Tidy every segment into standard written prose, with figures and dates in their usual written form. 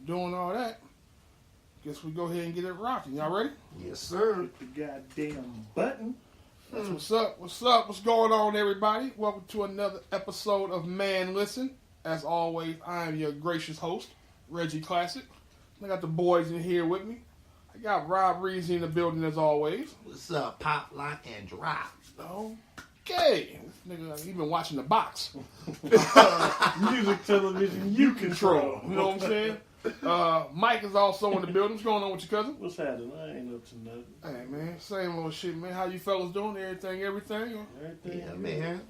doing all that, guess we go ahead and get it rocking. Y'all ready? Yes, sir. Hit the goddamn button. That's what's up. What's up? What's going on, everybody? Welcome to another episode of Man Listen. As always, I am your gracious host, Reggie Classic. I got the boys in here with me. I got Rob Reezy in the building as always. What's up? Pop, lock, and drop. Okay. This nigga, he been watching the box. Music television you control. You know what I'm saying? Mike is also in the building. What's going on with your cousin? What's happening? I ain't up to nothing. Hey, man. Same old shit, man. How you fellas doing? Everything? Everything Yeah, good. man.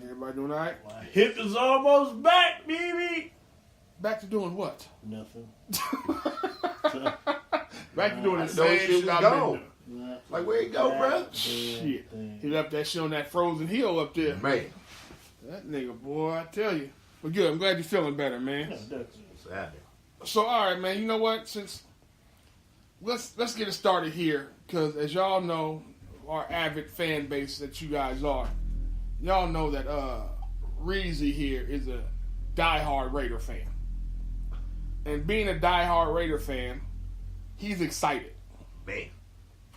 Everybody doing all right? My hip is almost back, baby. Back to doing what? Nothing. Back to doing the know same shit shit was I've gone. been doing. Like, where it go, bro? Shit. He left that shit on that frozen hill up there. Man. That nigga, boy, I tell you. But good. I'm glad you're feeling better, man. What's happening? So, all right, man. You know what? Since let's get it started here, because as y'all know, our avid fan base that you guys are, y'all know that Reezy here is a diehard Raider fan, and being a diehard Raider fan, he's excited. Man.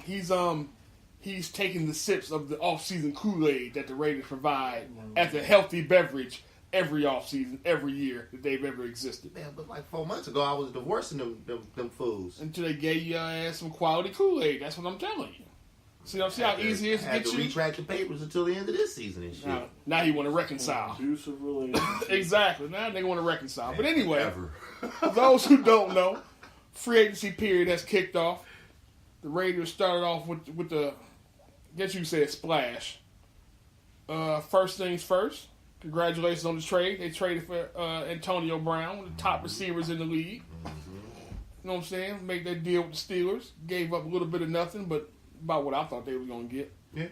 He's taking the sips of the off-season Kool-Aid that the Raiders provide as a healthy beverage every off-season, every year that they've ever existed. Man, but like 4 months ago, I was divorcing them fools. Until they gave your ass some quality Kool-Aid. That's what I'm telling you. See how easy it is to had get to you? retract the papers until the end of this season and shit. Now he want to reconcile. Abusive relationship. Exactly. Now they want to reconcile. But anyway, Ever. for those who don't know, free agency period has kicked off. The Raiders started off with the, I guess you could say a splash. First things first, congratulations on the trade. They traded for Antonio Brown, one of the top receivers in the league. You know what I'm saying? Made that deal with the Steelers. Gave up a little bit of nothing, but about what I thought they were going to get. Yeah.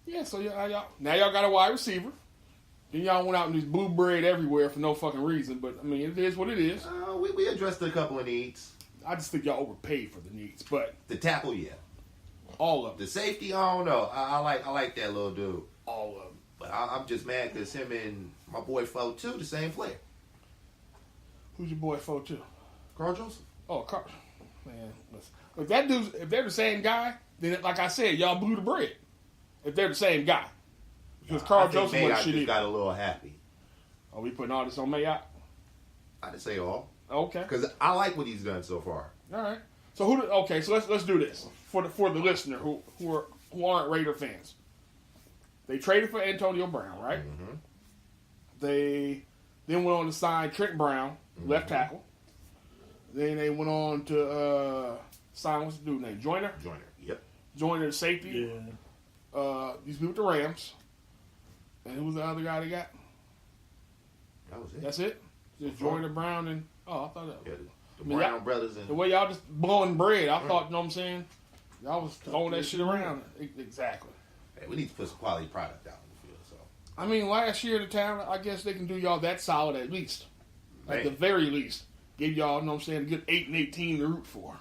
Yeah, so now y'all got a wide receiver. Then y'all went out and just blew bread everywhere for no fucking reason. But, I mean, it is what it is. We addressed a couple of needs. I just think y'all overpaid for the needs, but The tackle, yeah. all of The it. safety, I don't know. I like that little dude. All of them. But I'm just mad because him and my boy Fo too, the same player. Who's your boy for too? Carl Joseph. Oh, Carl. Man, listen. If they're the same guy, then like I said, y'all blew the bread. If they're the same guy. Because Carl Joseph wasn't shit just either. got a little happy. Are we putting all this on Maaaan? I didn't say all. Okay. Because I like what he's done so far. All right. So so let's do this for the listener who aren't Raider fans. They traded for Antonio Brown, right? Mm-hmm. They then went on to sign Trent Brown, left tackle. Then they went on to sign what's the dude name? Joyner. Yep. Joyner, the safety. Yeah. Used to be with the Rams. And who was the other guy they got? That was it. That's it. Just Joyner, Brown, and I thought that. Yeah, the Brown brothers and The way y'all just blowing bread, I thought, you know what I'm saying? Y'all was throwing that shit around. Exactly. hey, we need to put some quality product out in the field. So I mean, last year the town, I guess they can do y'all that solid at least. At Man. the very least. Give y'all, you know what I'm saying, a good 8-18 to root for.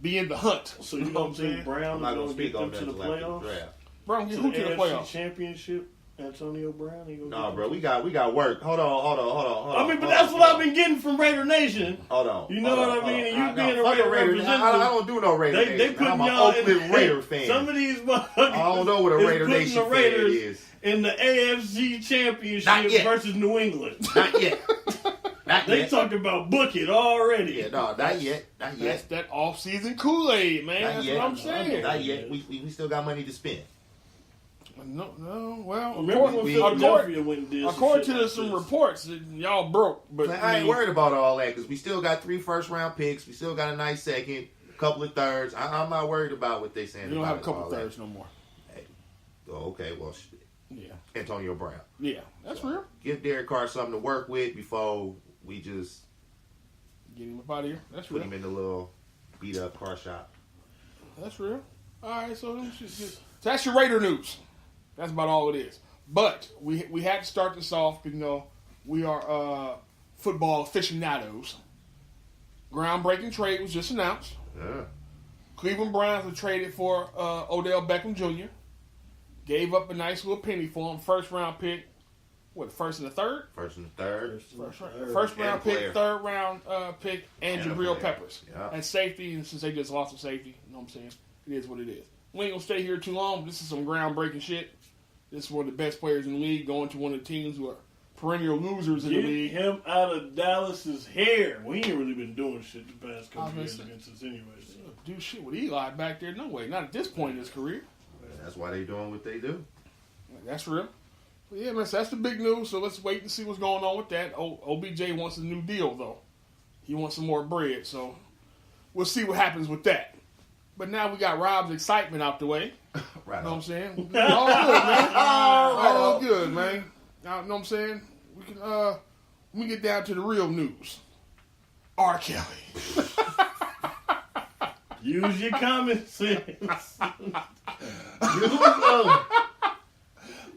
Be in the hunt. So you know don't think Brown I'm is not going gonna to get speak on them that to the until after the playoffs? draft. Bro, get To who the to the AFC playoffs? Championship, Antonio Brown. He gonna No, get bro, them we got work. Hold on. I mean, but that's what I've been getting from Raider Nation. Hold on. You know what I mean? And you being a fuck Raider Raider. representative. I don't do no Raider. They Nation. putting I'm an y'all in Oakland Raider fan. Some of these motherfuckers. I don't know what a is Raider putting Nation the Raiders fan is. in the AFC Not Championship yet. versus New England. Not yet. Not They yet. talked about book it already. Yeah, no, not yet. Not That's yet. that off-season Kool-Aid, man. Not That's yet. what I'm saying. Not yet. We still got money to spend. No, well, Remember when Philadelphia went and did according to some shit some like this? reports, y'all broke. But I ain't worried about all that because we still got 3 first-round picks. We still got a nice second, a couple of thirds. I'm not worried about what they saying. You don't about have a couple all that. thirds no more. Oh, okay, well, shit. Yeah, Antonio Brown. yeah, that's real. Give Derek Carr something to work with before we just Get him up out of here. That's put real. him in the little beat-up car shop. That's real. All right, so that's your Raider news. That's about all it is. But we had to start this off because, you know, we are football aficionados. Groundbreaking trade was just announced. Yeah. Cleveland Browns were traded for Odell Beckham Jr. Gave up a nice little penny for him. First round pick. what, first and the third? First and the third. First round pick, player. third round pick, and And a Jabril player. Peppers. Yeah. And safety, and since they just lost a safety, you know what I'm saying? It is what it is. We ain't gonna stay here too long. This is some groundbreaking shit. This is one of the best players in the league going to one of the teams who are perennial losers in Get the league. him out of Dallas's hair. We ain't really been doing shit the past couple years Obviously. against us anyways. Do shit with Eli back there. No way. Not at this point in his career. That's why they doing what they do. That's real. But yeah, man, so that's the big news. So let's wait and see what's going on with that. OBJ wants a new deal, though. He wants some more bread. So we'll see what happens with that. But now we got Rob's excitement out the way. Right. You know what I'm on. saying? All good, man. All good, man. Now, you know what I'm saying? We get down to the real news. R. Kelly. Use your common sense.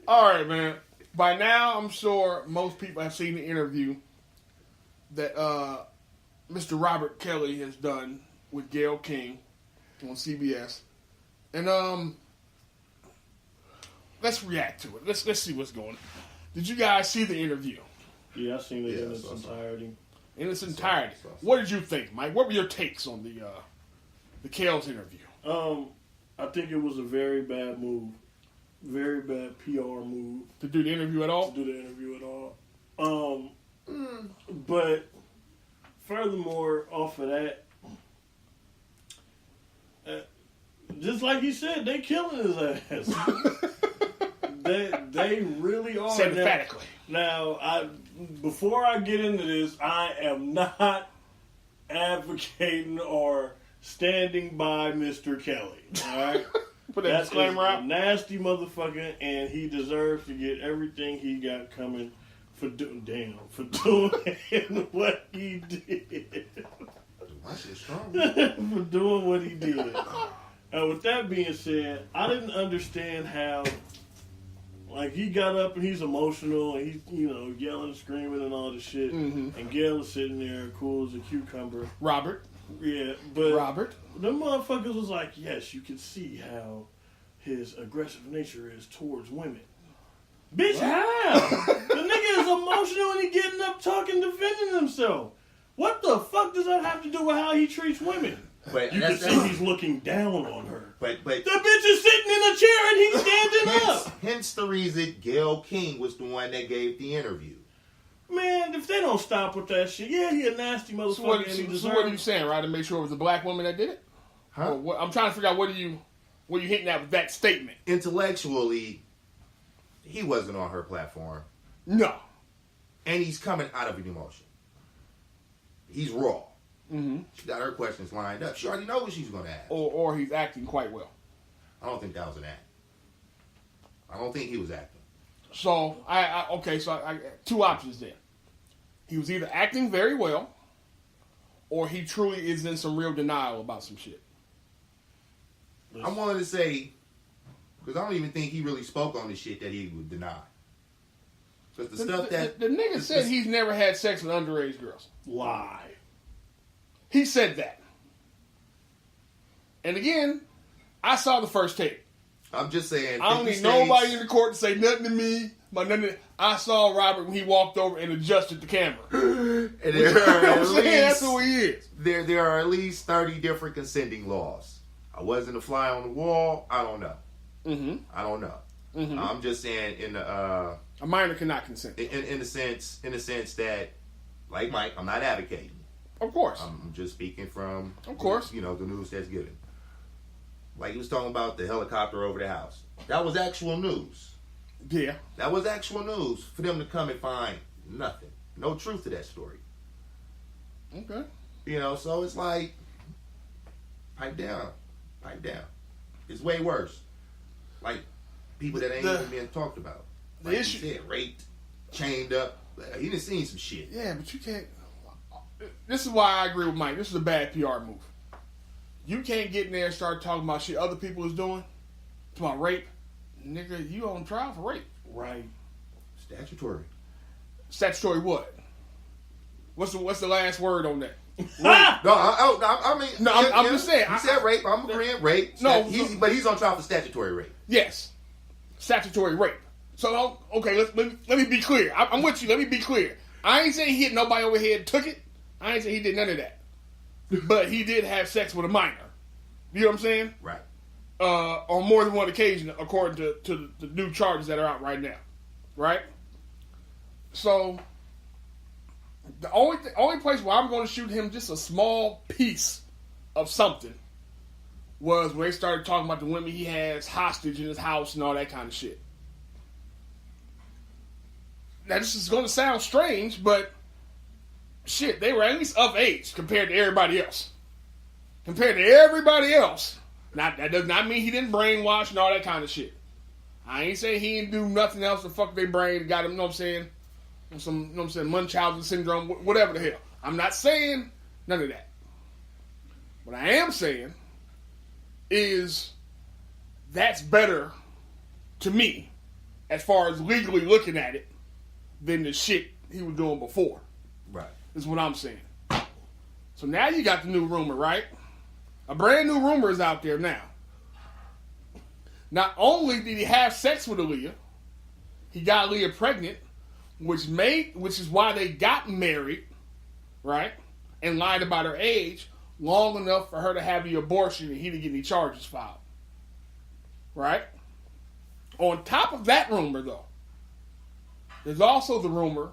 All right, man. By now, I'm sure most people have seen the interview that Mr. Robert Kelly has done with Gayle King on CBS, and let's react to it. Let's see what's going on. Did you guys see the interview Yeah, I seen it Yeah, in its so. entirety. in its entirety? So. What did you think, Mike? What were your takes on the Kale's interview? I think it was a very bad move. Very bad PR move To do the interview at all? to do the interview at all. But furthermore, off of that, just like he said, they killing his ass. they really are. Said emphatically. Now, before I get into this, I am not advocating or standing by Mr. Kelly. All right. Put that That's disclaimer a out. nasty motherfucker, and he deserves to get everything he got coming for doing what he did. My shit's strong. For doing what he did. And with that being said, I didn't understand how, like, he got up and he's emotional and he's, yelling, screaming and all this shit. Mhm. And Gail is sitting there cool as a cucumber. Robert. Yeah, but Robert. them motherfuckers was like, yes, you can see how his aggressive nature is towards women. Bitch, how? The nigga is emotional and he getting up talking, defending himself. What the fuck does that have to do with how he treats women? But You can see he's looking down on her. But The bitch is sitting in a chair and he's standing up. hence the reason Gayle King was the one that gave the interview. Man, if they don't stop with that shit, yeah, he a nasty motherfucker So what, and he so what are you deserves. saying, right? To make sure it was a black woman that did it? Huh? Or what, I'm trying to figure out what are you hitting at with that statement? Intellectually, he wasn't on her platform. No. And he's coming out of an emotion. He's raw. Mm-hmm. She got her questions lined up. She already knows what she's going to ask. Or he's acting quite well. I don't think that was an act. I don't think he was acting. So I two options then. He was either acting very well, or he truly is in some real denial about some shit. I'm willing to say, because I don't even think he really spoke on the shit that he would deny. Because the stuff that... The nigga said he's never had sex with underage girls. Lie. He said that. And again, I saw the first tape. I'm just saying... I don't 50 need states- nobody in the court to say nothing to me. I saw Robert when he walked over and adjusted the camera. And You there know are what I'm at saying? That's least- who he is. there are at least 30 different consenting laws. I wasn't a fly on the wall. I don't know. Mm-hmm. I don't know. Mm-hmm. I'm just saying in the A minor cannot consent. in the sense that, like Mike, I'm not advocating. Of course. I'm just speaking from, Of course. the news that's given. Like he was talking about the helicopter over the house. That was actual news. Yeah. That was actual news for them to come and find nothing, no truth to that story. Okay. So it's like, pipe down. It's way worse. Like people that ain't even being talked about. The Like issue- you said, raped, chained up. He done seen some shit. Yeah, but you can't. This is why I agree with Mike. This is a bad PR move. You can't get in there and start talking about shit other people is doing. About rape. Nigga, you on trial for rape. Right. Statutory. Statutory what? What's the last word on that? No, I mean, No, I'm just saying. He said rape. I'm agreeing rape. No, but he's on trial for statutory rape. Yes. Statutory rape. So, okay, let me be clear. I'm with you. Let me be clear. I ain't saying he hit nobody over the head and took it. I ain't saying he did none of that. But he did have sex with a minor. You know what I'm saying? Right. On more than one occasion, according to the new charges that are out right now. Right? So, the only place where I'm going to shoot him just a small piece of something was when they started talking about the women he has hostage in his house and all that kind of shit. Now, this is going to sound strange, but shit, they were at least of age compared to everybody else. Compared to everybody else. Now, that does not mean he didn't brainwash and all that kind of shit. I ain't saying he didn't do nothing else to fuck their brain and got him, you know what I'm saying, some, you know what I'm saying, Munchausen syndrome, whatever the hell. I'm not saying none of that. What I am saying is that's better to me as far as legally looking at it than the shit he was doing before. Right. Is what I'm saying. So now you got the new rumor, right? A brand new rumor is out there now. Not only did he have sex with Aaliyah, he got Aaliyah pregnant, which is why they got married, right? And lied about her age long enough for her to have the abortion and he didn't get any charges filed. Right? On top of that rumor, though, there's also the rumor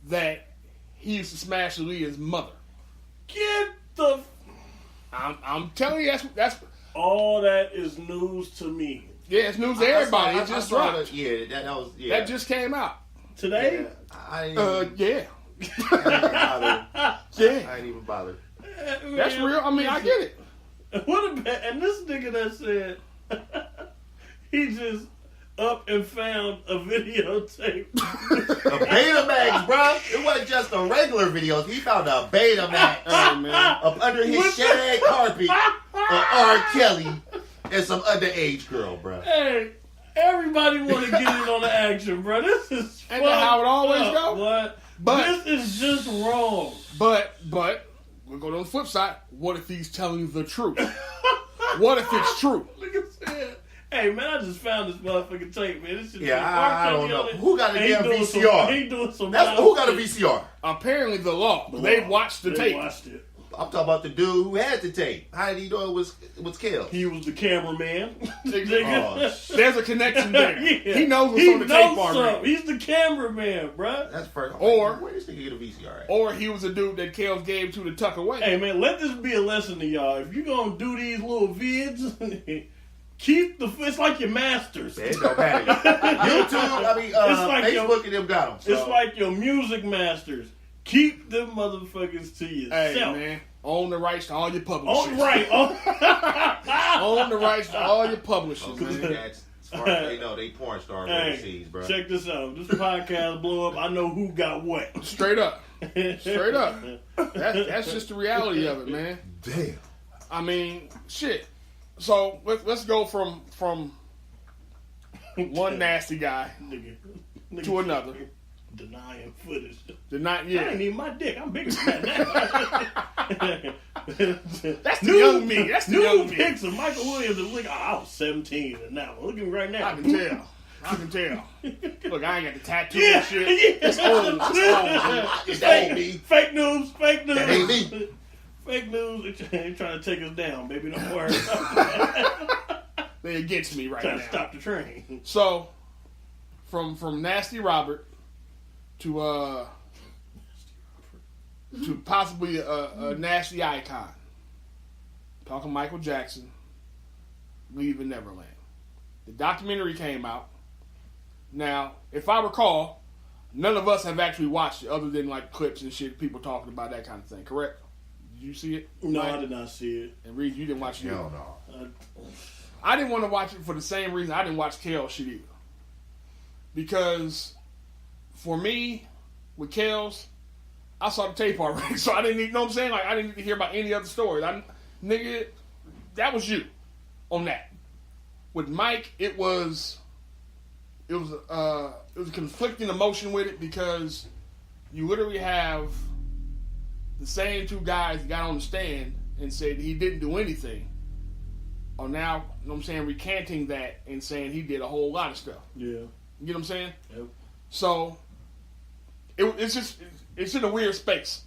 that he used to smash Aaliyah's mother. Get the... I'm telling you, that's all that is news to me. Yeah, it's news to everybody. It just dropped. That just came out. Today? Yeah. Yeah. I ain't even bothered. That's real. I mean, I get it. And this nigga that said he just up and found a videotape. A Betamax, bro. It wasn't just a regular video. He found a Betamax up under his shag carpet of R. Kelly and some underage girl, bro. Hey, everybody want to get in on the action, bro. This is Ain't that how it always go? What? But this is just wrong. But we'll go on the flip side. What if he's telling the truth? What if it's true? Nigga said, hey, man, I just found this motherfucking tape, man. This shit I don't know. Who got a damn VCR? He doing some Who got a VCR? Apparently the law. They watched the tape. Watched it. I'm talking about the dude who had the tape. How did he know it was killed? He was the cameraman. There's a connection there. Yeah. He knows what's on the tape already. He's the cameraman, bruh. That's first. Or where this nigga get a VCR at? Or he was a dude that Kels gave to tuck away. Hey, man, let this be a lesson to y'all. If you're gonna do these little vids, it's like your masters. It don't matter. YouTube, Facebook and them got them. So. It's like your music masters. Keep them motherfuckers to yourself. Hey, man. Own the rights to all your publishers. Right. Own the rights to all your publishers, man. That's, as far as they know, they porn stars overseas, bro. Check this out. This podcast blow up. I know who got what. Straight up. Straight up. That's just the reality of it, man. Damn. I mean, shit. So let's go from one nasty guy to another. Denying footage. Yeah. That ain't even my dick. I'm bigger than that. That's the young me. That's the young me. Pics of Michael Williams and look, I was 17 and now look at me right now. I can tell. Look, I ain't got the tattoo and shit. Yeah. It's old. It's old, me. Fake news. That ain't me. Fake news. They trying to take us down, baby. Don't worry. They against me right now. Trying to stop the train. So, from Nasty Robert to possibly a nasty icon. Talking Michael Jackson, Leaving Neverland. The documentary came out. Now, if I recall, none of us have actually watched it other than like clips and shit, people talking about that kind of thing, correct? Did you see it? No, I did not see it. And Reed, you didn't watch it either? Hell no. I didn't want to watch it for the same reason I didn't watch Kels shit either. Because for me, with Kels, I saw the tape already, so I didn't need, you know what I'm saying? Like, I didn't need to hear about any other stories. Nigga, that was you on that. With Mike, it was a conflicting emotion with it because you literally have the same two guys that got on the stand and said he didn't do anything are now, you know what I'm saying, recanting that and saying he did a whole lot of stuff. Yeah. You You get what I'm saying? Yep. So it's in a weird space.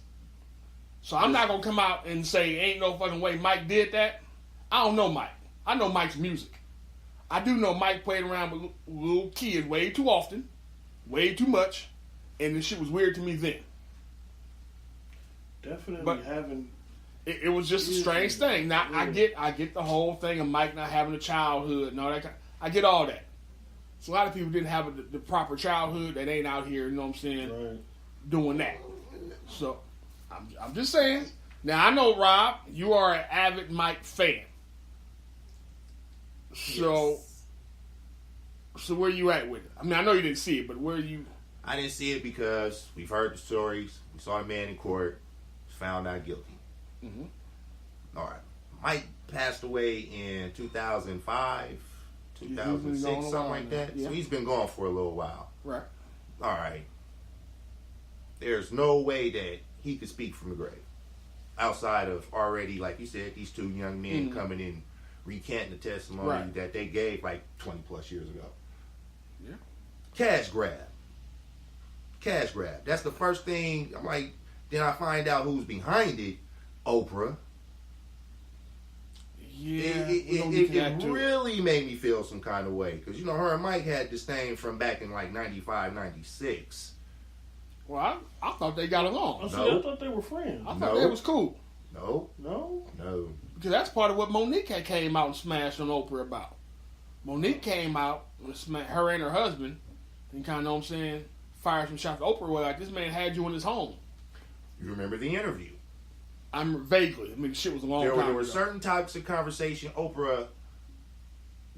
So I'm not gonna come out and say ain't no fucking way Mike did that. I don't know Mike. I know Mike's music. I do know Mike played around with little kids way too often, way too much, and this shit was weird to me then. Definitely But having. It was just a strange thing. Now Yeah. I get the whole thing of Mike not having a childhood and all that. I get all that. So a lot of people didn't have the proper childhood that ain't out here. You know what I'm saying? Right. Doing that. So I'm just saying. Now I know Rob, you are an avid Mike fan. So where you at with it? I mean, I know you didn't see it, but where you? I didn't see it because we've heard the stories. We saw the man in court, found not guilty. Mm-hmm. All right. Mike passed away in 2005, 2006, something like that. Yeah. So he's been gone for a little while. Right. All right. There's no way that he could speak from the grave. Outside of already, like you said, these two young men coming in, recanting the testimony that they gave like 20 plus years ago. Yeah. Cash grab. Cash grab. That's the first thing. I'm like, then I find out who's behind it. Oprah. Yeah. It really made me feel some kind of way. Because, you know, her and Mike had this thing from back in like 95, 96. Well, I thought they got along. I No. thought they were friends. I thought they was cool. No. No? Because that's part of what Monique had came out and smashed on Oprah about. Monique came out and smashed her and her husband and kind of, know what I'm saying, fired some shots. Oprah was like, this man had you in his home. You remember the interview? I'm vaguely. I mean, the shit was a long time There were ago. certain topics of conversation Oprah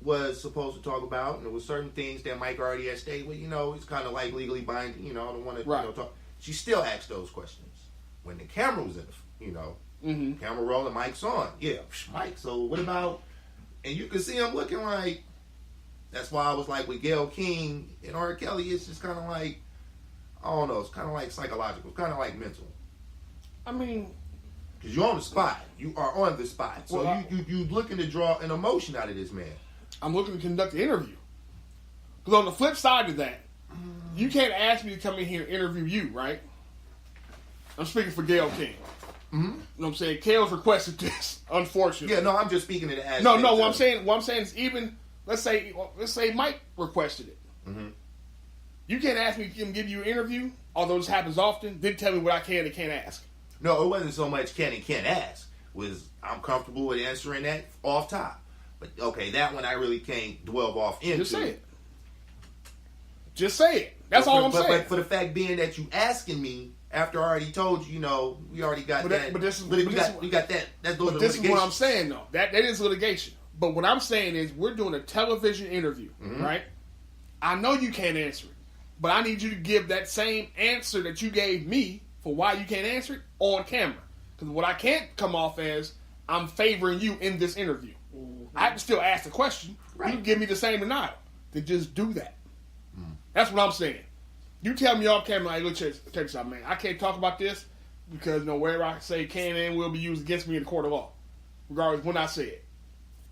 was supposed to talk about, and there were certain things that Mike already had stated. Well, you know, it's kind of like legally binding. You know, I don't want to talk. She still asked those questions when the camera was in the, camera rolling, Mike's on. Yeah, Mike. So what about? And you can see him looking like. That's why I was like with Gayle King and R. Kelly. It's just kind of like, I don't know. It's kind of like psychological. It's kind of like mental. I mean, because you're on the spot. You are on the spot. So well, you looking to draw an emotion out of this man. I'm looking to conduct the interview. Because on the flip side of that, you can't ask me to come in here and interview you, right? I'm speaking for Gayle King. Mm-hmm. You know what I'm saying? Kale's requested this, unfortunately. Yeah, no, I'm just speaking to the aspect. No, what I'm saying is even let's say Mike requested it. Mm-hmm. You can't ask me to give you an interview, although this happens often, then tell me what I can and can't ask. No, it wasn't so much can and can't ask. I'm comfortable with answering that off top. But okay, that one I really can't dwell off into. Just say it. Just say it. That's all I'm saying. But for the fact being that you asking me after I already told you, you know, we already got that. But this is we got that. That's those But this is what I'm saying though. That is litigation. But what I'm saying is we're doing a television interview, right? I know you can't answer it, but I need you to give that same answer that you gave me for why you can't answer it on camera. Because what I can't come off as, I'm favoring you in this interview. I can still ask the question. Right. You can give me the same denial. Then just do that. That's what I'm saying. You tell me off camera, like, look, check this out, man. I can't talk about this because, you know, wherever I say can and will be used against me in the court of law, regardless of when I say it.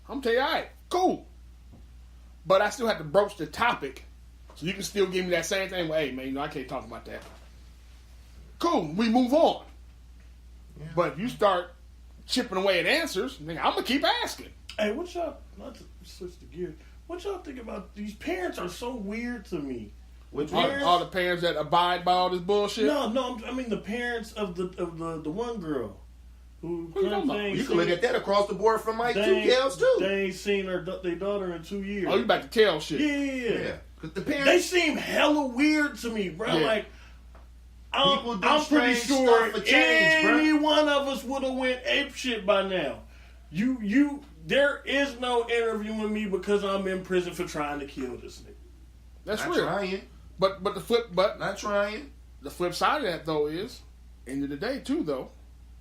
I'm telling you, all right, cool. But I still have to broach the topic, so you can still give me that same thing. Well, hey, man, you know, I can't talk about that. Cool, we move on. Yeah. But if you start chipping away at answers, nigga, I'm going to keep asking. Hey, what y'all, not to switch the gear, what y'all think about, these parents are so weird to me. Which all the parents that abide by all this bullshit? No, I mean the parents of the one girl. You can look at that across the board from Mike two Kels too. They ain't seen their daughter in 2 years. Oh, you about to Kel shit? Yeah. Cause the parents, they seem hella weird to me, bro. Yeah. Like, I'm pretty sure for change, any one of us would have went ape shit by now. There is no interviewing me because I'm in prison for trying to kill this nigga. That's not real. Trying. But not trying. The flip side of that though is, end of the day too though,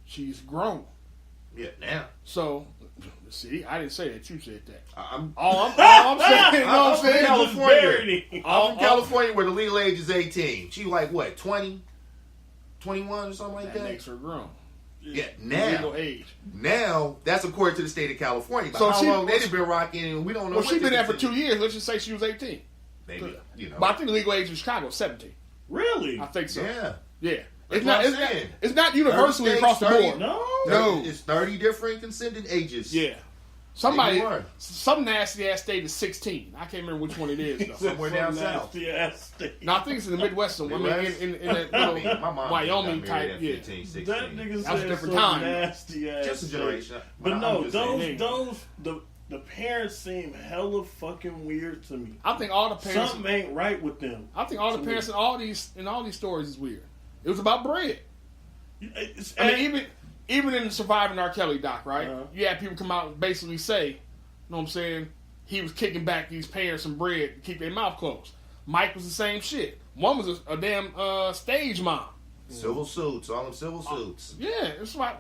she's grown. Yeah, now. So, see, I didn't say that. You said that. All I'm saying, you know what I'm saying? California. I'm from California where the legal age is 18. She like what, 20, 21 or something like that? That makes her grown. Yeah, now. Legal age. Now, that's according to the state of California. But so how long they've been rocking, and we don't know. Well, she's been there for 2 years. Let's just say she was 18. Maybe, you know. But I think the legal age in Chicago is 17. Really? I think so. Yeah. Yeah. That's It's what not, I'm it's, not, saying. it's not universally 30 across the states, board. No. It's 30 different consented ages. Yeah. Somebody, Maybe more. some nasty ass state is 16. I can't remember which one it is, though. Somewhere down south. Nasty ass state. No, I think it's in the Midwest somewhere. I mean, in that I little mean, my mom Wyoming got married type, at yeah. 15, 16. That nigga That was a said different some time. nasty ass Just a shit. generation. But I'm no, just saying. the parents seem hella fucking weird to me. I think all the parents. Something ain't right with them. I think all the to parents me. in all these stories is weird. It was about bread. It's, I mean, even in the Surviving R. Kelly doc, right? Uh-huh. You had people come out and basically say, you know what I'm saying? He was kicking back these parents some bread to keep their mouth closed. Mike was the same shit. One was a damn stage mom. Civil suits, all them civil suits. Yeah, it's like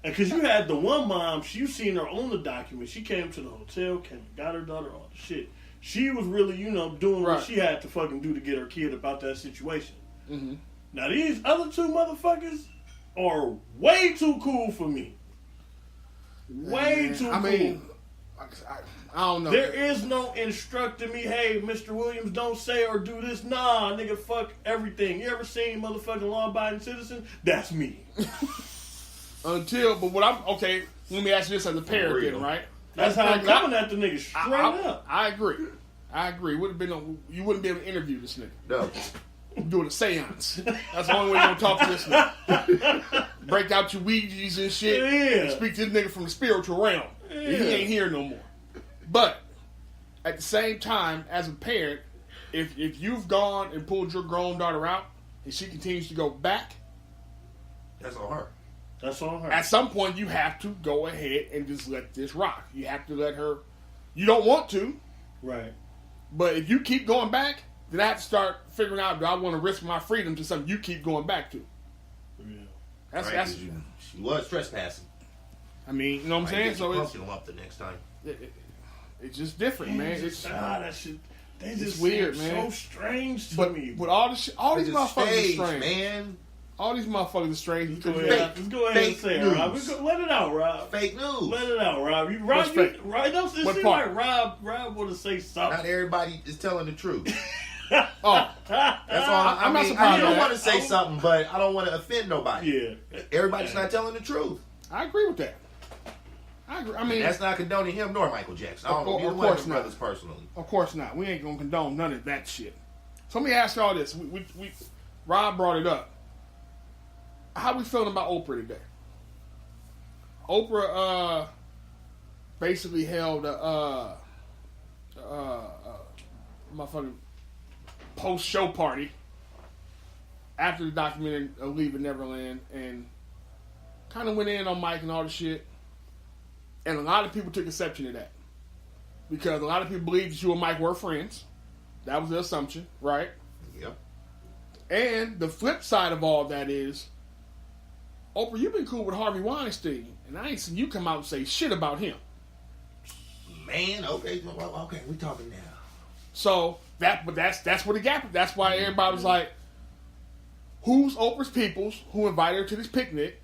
because you had the one mom, you seen her on the document. She came to the hotel, got her daughter, all the shit. She was really, doing Right. what she had to fucking do to get her kid about that situation. mm-hmm. Now these other two motherfuckers are way too cool for me. Way too cool. I mean, I don't know. There is no instructing me, hey, Mr. Williams, don't say or do this. Nah, nigga, fuck everything. You ever seen motherfucking law-abiding citizen? That's me. But what okay, let me ask you this as a parent then, right? That's how I'm coming at the nigga straight up. I agree. You wouldn't be able to interview this nigga. No. Doing a seance. That's the only way you're gonna talk to this nigga. Break out your Ouijas and shit. Yeah. And speak to this nigga from the spiritual realm. Yeah. He ain't here no more. But at the same time, as a parent, if you've gone and pulled your grown daughter out and she continues to go back, That's on her. That's on her. at some point you have to go ahead and just let this rock. You have to let her. You don't want to, Right. but if you keep going back, then I have to start figuring out, do I want to risk my freedom to something you keep going back to? Yeah. That's Right, 'cause she was trespassing. I mean, you know what I'm saying? So pumpkin them up the next time. it's just different, man. It's that shit. They just weird, seem man. so strange to but me. with all these It's motherfuckers stage, are strange. man. All these motherfuckers are strange. Let's Because go ahead and Fake say it, news. Rob. Let it out, Rob. Fake news. Let it out, Rob. What's fake? It What seems part? like Rob want to say something. Not everybody is telling the truth. oh, That's all. I'm not I surprised don't by want to that. say something, but I don't want to offend nobody. Yeah. Everybody's not telling the truth. I agree with that. I agree. I mean, That's not condoning him nor Michael Jackson. I don't know Of neither course one of them not. brothers personally. of course not. We ain't gonna condone none of that shit. So let me ask y'all this. Rob brought it up. How we feeling about Oprah today? Oprah basically held a motherfucking post-show party after the documentary Leaving Neverland and kind of went in on Mike and all the shit. And a lot of people took exception to that. Because a lot of people believed that you and Mike were friends. That was the assumption, right? Yep. And the flip side of all that is, Oprah, you've been cool with Harvey Weinstein, and I ain't seen you come out and say shit about him. Man, okay, well, okay, we talking now. So that's where the gap. That's why everybody was like, "Who's Oprah's peoples? Who invited her to this picnic?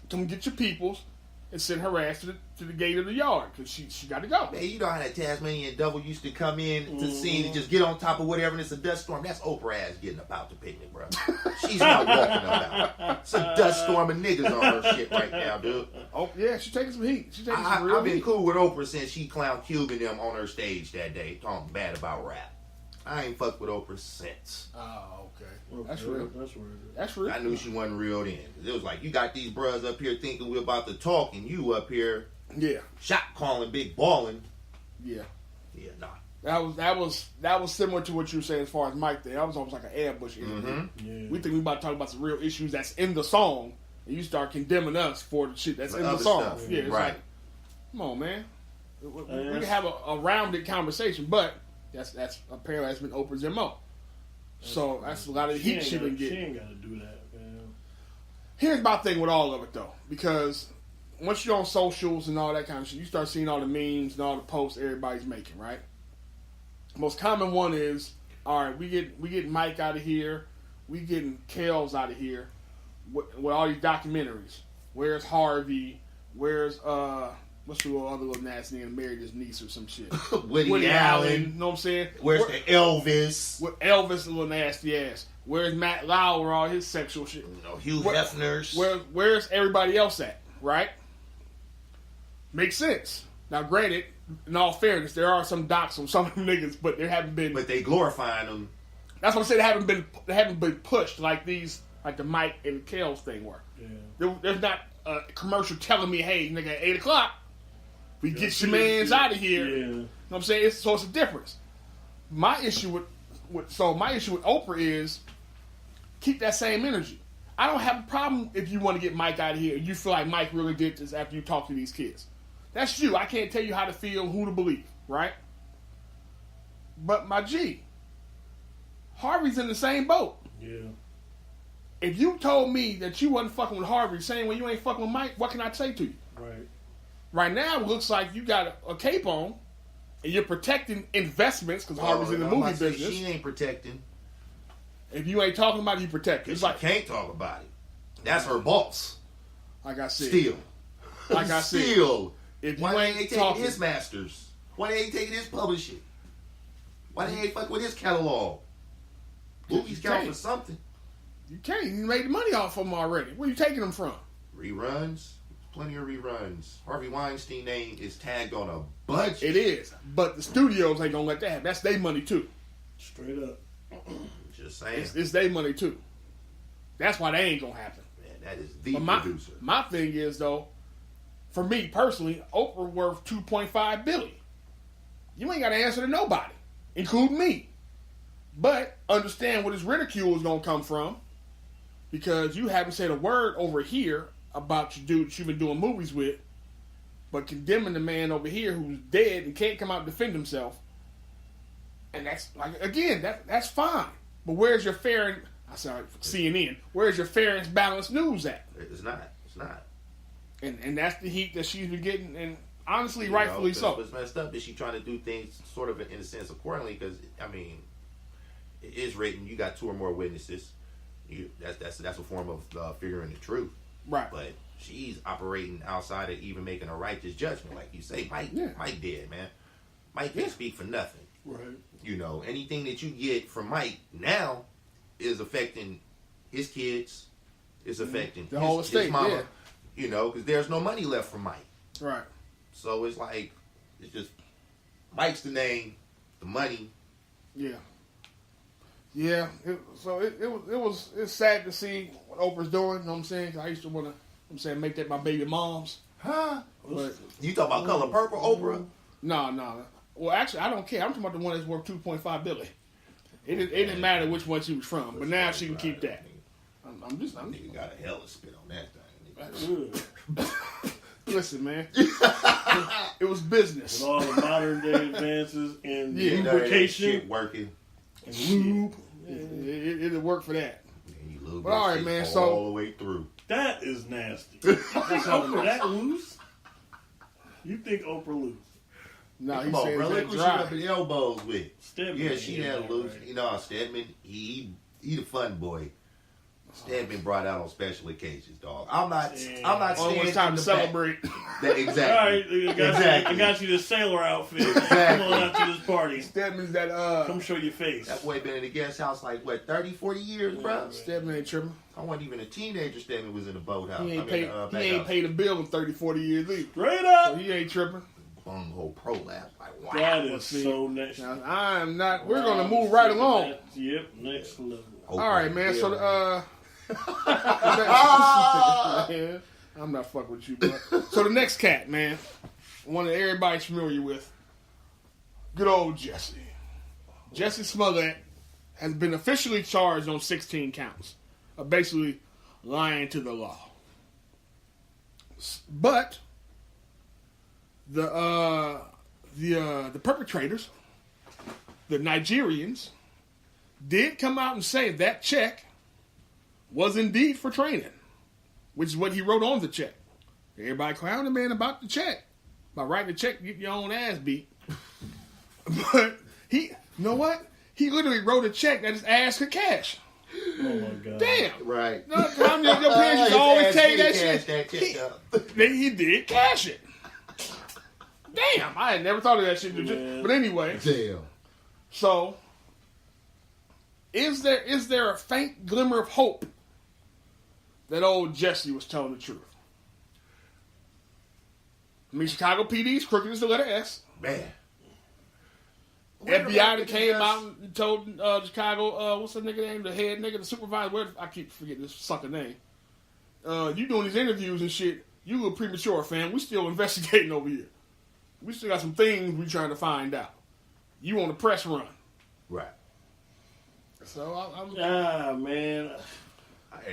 Come get your peoples and send her ass to the gate of the yard because she got to go." Man, you know how that Tasmanian devil used to come in to scene and just get on top of whatever and it's a dust storm. That's Oprah ass getting about the picnic, bro. She's not walking about. It's a dust storm of niggas on her shit right now, dude. Oh yeah, she's taking some heat. She's taking some real I've been heat. cool with Oprah since she clowned Cube and them on her stage that day, talking bad about rap. I ain't fucked with Oprah since. Oh, okay. That's real. That's real. That's real. I knew she wasn't real then. It was like, you got these bros up here thinking we're about to talk, and you up here Yeah, shot calling, big balling. yeah. Yeah, nah. That was similar to what you were saying as far as Mike there. That was almost like an ambush interview. Mm-hmm. Yeah. We think we about to talk about some real issues that's in the song, and you start condemning us for the shit that's The in the other song. stuff. Yeah, it's Right. like, come on, man. We can that's- have a rounded conversation, but that's apparently that's been Oprah's MO. So that's a lot of the heat she been She getting. ain't got to do that, man. Here's my thing with all of it though, because once you're on socials and all that kind of shit, you start seeing all the memes and all the posts everybody's making, right? Most common one is, all right, we get Mike out of here, we getting Kels out of here with all these documentaries. Where's Harvey? Where's what's the other little nasty name? Married his niece or some shit. Woody Allen. You know what I'm saying? Where's the Elvis? With Elvis, a little nasty ass. Where's Matt Lauer, all his sexual shit? Hugh Hefner's. Where's everybody else at? Right? Makes sense. Now, granted, in all fairness, there are some docs on some of them niggas, but there haven't been. But they glorifying them. That's what I'm saying. They haven't been pushed like the Mike and Kels thing were. Yeah. There's not a commercial telling me, hey, nigga, at 8 o'clock, we get your mans out of here. Yeah. You know what I'm saying? So it's a difference. My issue with Oprah is keep that same energy. I don't have a problem if you want to get Mike out of here and you feel like Mike really did this after you talk to these kids. That's you. I can't tell you how to feel, who to believe, right? But my G, Harvey's in the same boat. Yeah. If you told me that you wasn't fucking with Harvey, same way you ain't fucking with Mike, what can I say to you? Right. Right now, it looks like you got a cape on, and you're protecting investments because Harvey's in the movie business. She ain't protecting. If you ain't talking about it, you protect it. It's like can't talk about it. That's her boss. Like I said. Still. Like I said. Still. If why you they ain't ain't taking taking his masters? Why they ain't taking his publishing? Why they ain't fuck with his catalog? Movies count for something. You can't. You made the money off of them already. Where you taking them from? Reruns. Plenty of reruns. Harvey Weinstein name is tagged on a budget. It is. But the studios ain't gonna let that happen. That's their money too. Straight up. Just saying. It's their money too. That's why they ain't gonna happen. Man, that is the producer. My thing is though, for me personally, Oprah worth $2.5 billion. You ain't got to answer to nobody, including me. But understand where this ridicule is gonna come from, because you haven't said a word over here about your dude that you've been doing movies with, but condemning the man over here who's dead and can't come out and defend himself. And that's like again, that's fine. But where's your fair and CNN? Where's your fair and balanced news at? It's not. It's not. And that's the heat that she's been getting, and honestly, rightfully so. What's messed up is she trying to do things sort of in a sense accordingly, because I mean, it is written. You got 2 or more witnesses. That's a form of figuring the truth. Right. But she's operating outside of even making a righteous judgment, like you say. Mike dead, man. Mike can't speak for nothing. Right. You know, anything that you get from Mike now is affecting his kids. It's affecting the whole estate, his mama. You know, because there's no money left for Mike. Right. So it's like, it's just, Mike's the name, the money. Yeah. Yeah. It's sad to see what Oprah's doing. You know what I'm saying? I used to want to, make that my baby mom's. Huh? But, you talking about Color Purple, Oprah? No. Well, actually, I don't care. I'm talking about the one that's worth $2.5 billion. It didn't matter which one she was from, but now she can keep that. I'm nigga got a hell of spit on that thing. Listen, man. It was business. With all the modern day advances in lubrication, shit working, and lube, it'll work for that. But all right, man. So all the way through. That is nasty. Oprah that loose? You think Oprah loose? No, come on, bro. Look what she up in the elbows with. Stedman. Yeah, she had loose. Right. You know, Stedman, he the fun boy. Stedman brought out on special occasions, dog. I'm not standing it's time to celebrate. Exactly. All right, I got you this sailor outfit. Come on out to this party. Stedman's that come show your face. That boy been in the guest house like what, 30, 40 years, bro? Stedman ain't tripping. I wasn't even a teenager. Stedman was in the boathouse. He ain't paid a bill in 30, 40 years either. Straight up. So he ain't tripping. Bungo prolapse. Like, wow. That is so next. Now, I am not. We're gonna move right along. Yep, next level. All right, man. So I'm not fucking with you, bro. So the next cat, man, one that everybody's familiar with, good old Jesse. Jesse Smollett has been officially charged on 16 counts of basically lying to the law. But the perpetrators, the Nigerians, did come out and say that check was indeed for training, which is what he wrote on the check. Everybody clowned the man about the check. By writing the check, you get your own ass beat. But you know what? He literally wrote a check that his ass could cash. Oh my God. Damn. Right. No, your parents used to always tell you that shit. He did cash it. Damn, I had never thought of that shit. Man. But anyway, Damn. so is there a faint glimmer of hope that old Jesse was telling the truth? I mean, Chicago PD's crooked as the letter S. Man. FBI that came out and told Chicago, what's the nigga name? The head nigga, the supervisor. I keep forgetting this sucker name. You doing these interviews and shit. You a little premature, fam. We still investigating over here. We still got some things we trying to find out. You on the press run. Right. So I'm man.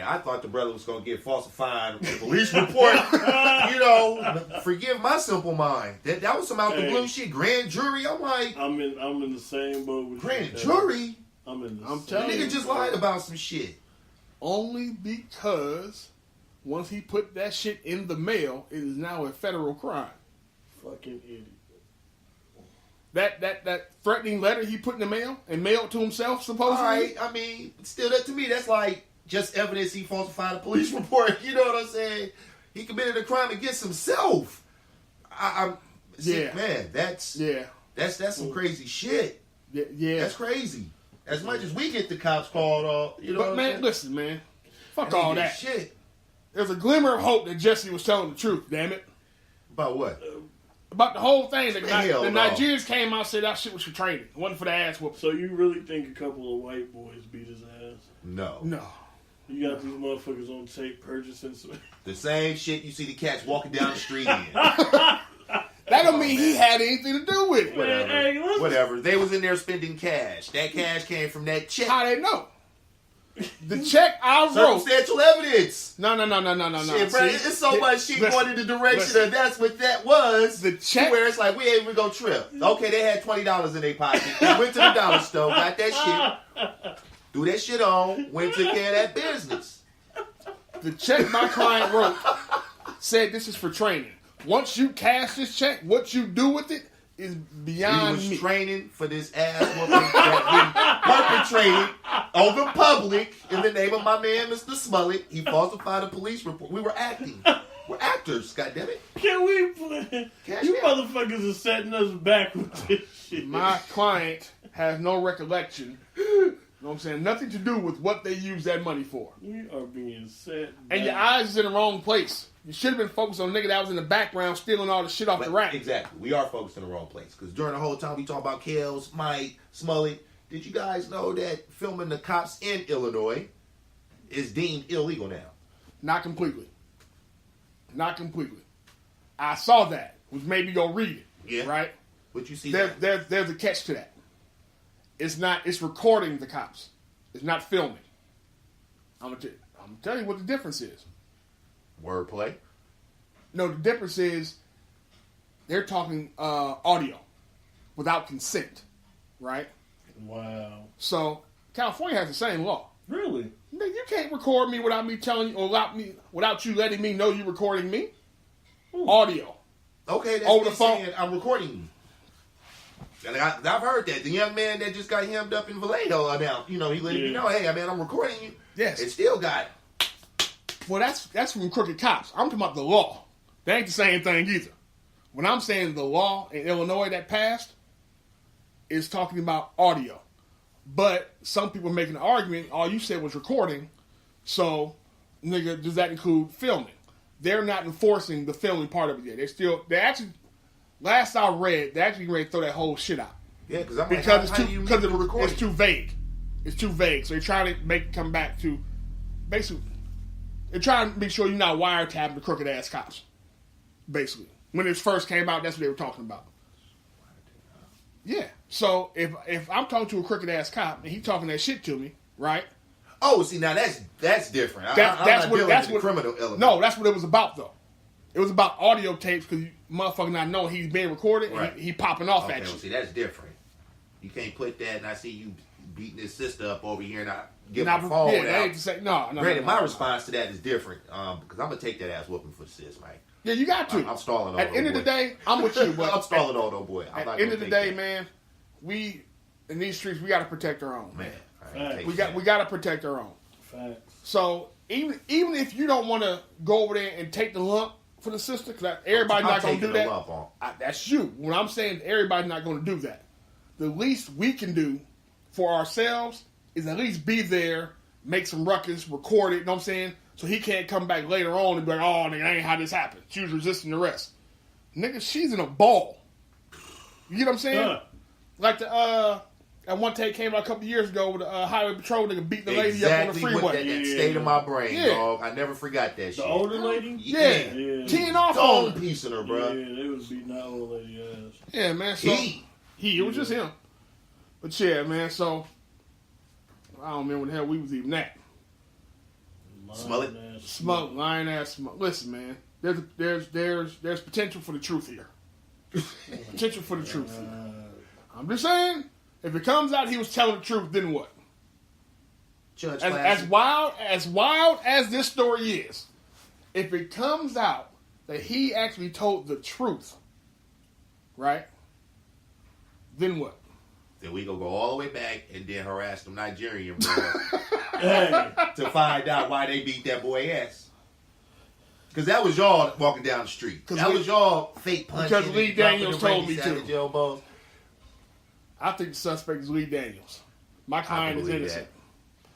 I thought the brother was going to get falsified a police report. You know, forgive my simple mind. That was some out the blue shit. Grand jury. I'm like, I'm in the same boat with grand you. jury? I'm The nigga just lied about some shit. only because once he put that shit in the mail, it is now a federal crime. Fucking idiot. That threatening letter he put in the mail and mailed to himself, supposedly. All right. I mean, still, that to me, that's like just evidence he falsified a police report. You know what I'm saying? He committed a crime against himself. Yeah. Man, that's some crazy shit. Yeah. That's crazy. As much as we get the cops called, you know. But what man, I'm saying? listen, man. Fuck That all nigga that. shit. There's a glimmer of hope that Jesse was telling the truth, damn it. About what? About the whole thing. The Hell no. Nigerians came out and said that shit was for training. It wasn't for the ass whooping. So you really think a couple of white boys beat his ass? No. No. You got these motherfuckers on tape purchasing some... The same shit you see the cats walking down the street in. That don't mean he had anything to do with it. Whatever. Hey, listen. Whatever. They was in there spending cash. That cash came from that check. How they know? The check I wrote. Circumstantial evidence. No. Shit, bro, See? it's so much shit Listen, going in the direction listen. of that's what that was. The check- Where it's like, we ain't even gonna trip. Okay, they had $20 in their pocket. They went to the dollar store, got that shit, threw that shit on, went and took care of that business. The check my client wrote said this is for training. Once you cash this check, what you do with it is beyond He me. was training for this ass whooping that he perpetrated on the public in the name of my man, Mr. Smollett. He falsified a police report. We were acting. We're actors, goddammit. Can we play? Cash You me out. motherfuckers are setting us back with this shit. My client has no recollection. You know what I'm saying? Nothing to do with what they use that money for. We are being set back. And your eyes is in the wrong place. You should have been focused on the nigga that was in the background stealing all the shit off the rack. Exactly. We are focused in the wrong place. Because during the whole time we talk about Kels, Mike, Smollett, did you guys know that filming the cops in Illinois is deemed illegal now? Not completely. Not completely. I saw that, which made me go read it. Yeah. Right? But you see There's a catch to that. It's recording the cops. It's not filming. I'm gonna tell you what the difference is. wordplay. No, the difference is they're talking audio without consent, right? Wow. So California has the same law. Really? Nigga, you can't record me without me telling you, or without you letting me know you're recording me. Ooh. Audio. Okay, that's Over me the phone. saying I'm recording you. And I've heard that. The young man that just got hemmed up in Vallejo now, he let me know, hey, man, I'm recording you. Yes. It still got it. Well, that's from crooked cops. I'm talking about the law. That ain't the same thing either. When I'm saying the law in Illinois that passed is talking about audio. But some people are making an argument, all you said was recording, so, nigga, does that include filming? They're not enforcing the filming part of it yet. They actually, last I read, they're actually ready to throw that whole shit out. Yeah, because I'm Because like, it's too vague. It's too vague. So they're trying to make it come back to, basically, they're trying to make sure you're not wiretapping the crooked ass cops. Basically. When it first came out, that's what they were talking about. Yeah. So if I'm talking to a crooked ass cop and he talking that shit to me, right? Oh, see, now that's different. I'm not dealing with the criminal element. No, that's what it was about, though. It was about audio tapes because motherfucker not knowing he's being recorded Right. and he popping off Okay, at well, you. see, that's different. You can't put that, and I see you beating his sister up over here, and I give my phone yeah, they out. ain't to say, no. Granted, my response to that is different, because I'm going to take that ass whooping for sis, man. Yeah, you got to. I'm stalling on At the end of the day, I'm with you, but I'm stalling on no boy. At the end of the day, man, we in these streets we got to protect our own, man. We got to protect our own. Facts. So even if you don't want to go over there and take the lump for the sister? Because everybody's not going to do that. That's you. When I'm saying everybody's not going to do that, the least we can do for ourselves is at least be there, make some ruckus, record it, you know what I'm saying? So he can't come back later on and be like, oh, nigga, that ain't how this happened. She was resisting arrest. Nigga, she's in a ball. You get what I'm saying? Like at one take came out a couple years ago with the highway patrol nigga beat the lady up on the freeway. That stayed in my brain, dog. I never forgot that shit. The older lady? Yeah. Teeing off on piecing her, bro. Yeah, they was beating that old lady ass. Yeah, man. So, it was just him. But yeah, man, so I don't remember when the hell we was even at. Lying ass smell. Listen, man. There's potential for the truth here. Potential for the truth. I'm just saying, if it comes out he was telling the truth, then what? Judge as wild as this story is, if it comes out that he actually told the truth, right? Then what? Then we gonna go all the way back and then harass them Nigerian boys to find out why they beat that boy ass. Because that was y'all walking down the street. That was y'all fake punching. Because Lee Daniels told me to. Elbows. I think the suspect is Lee Daniels. My client is innocent.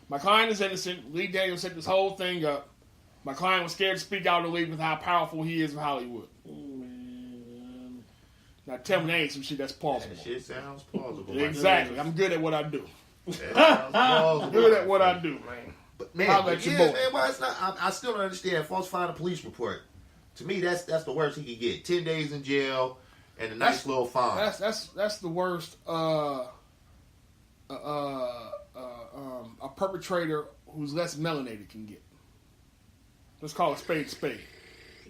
My client is innocent. Lee Daniels set this whole thing up. My client was scared to speak out and leave with how powerful he is in Hollywood. Now tell me that ain't some shit that's plausible. That shit sounds plausible. Exactly. I'm good at what I do. I'm good at what I do, man. But man, well, it's not. I still don't understand falsifying a police report. To me, that's the worst he could get. 10 days in jail and a nice little fine. That's the worst. A perpetrator who's less melanated can get. Let's call it spade.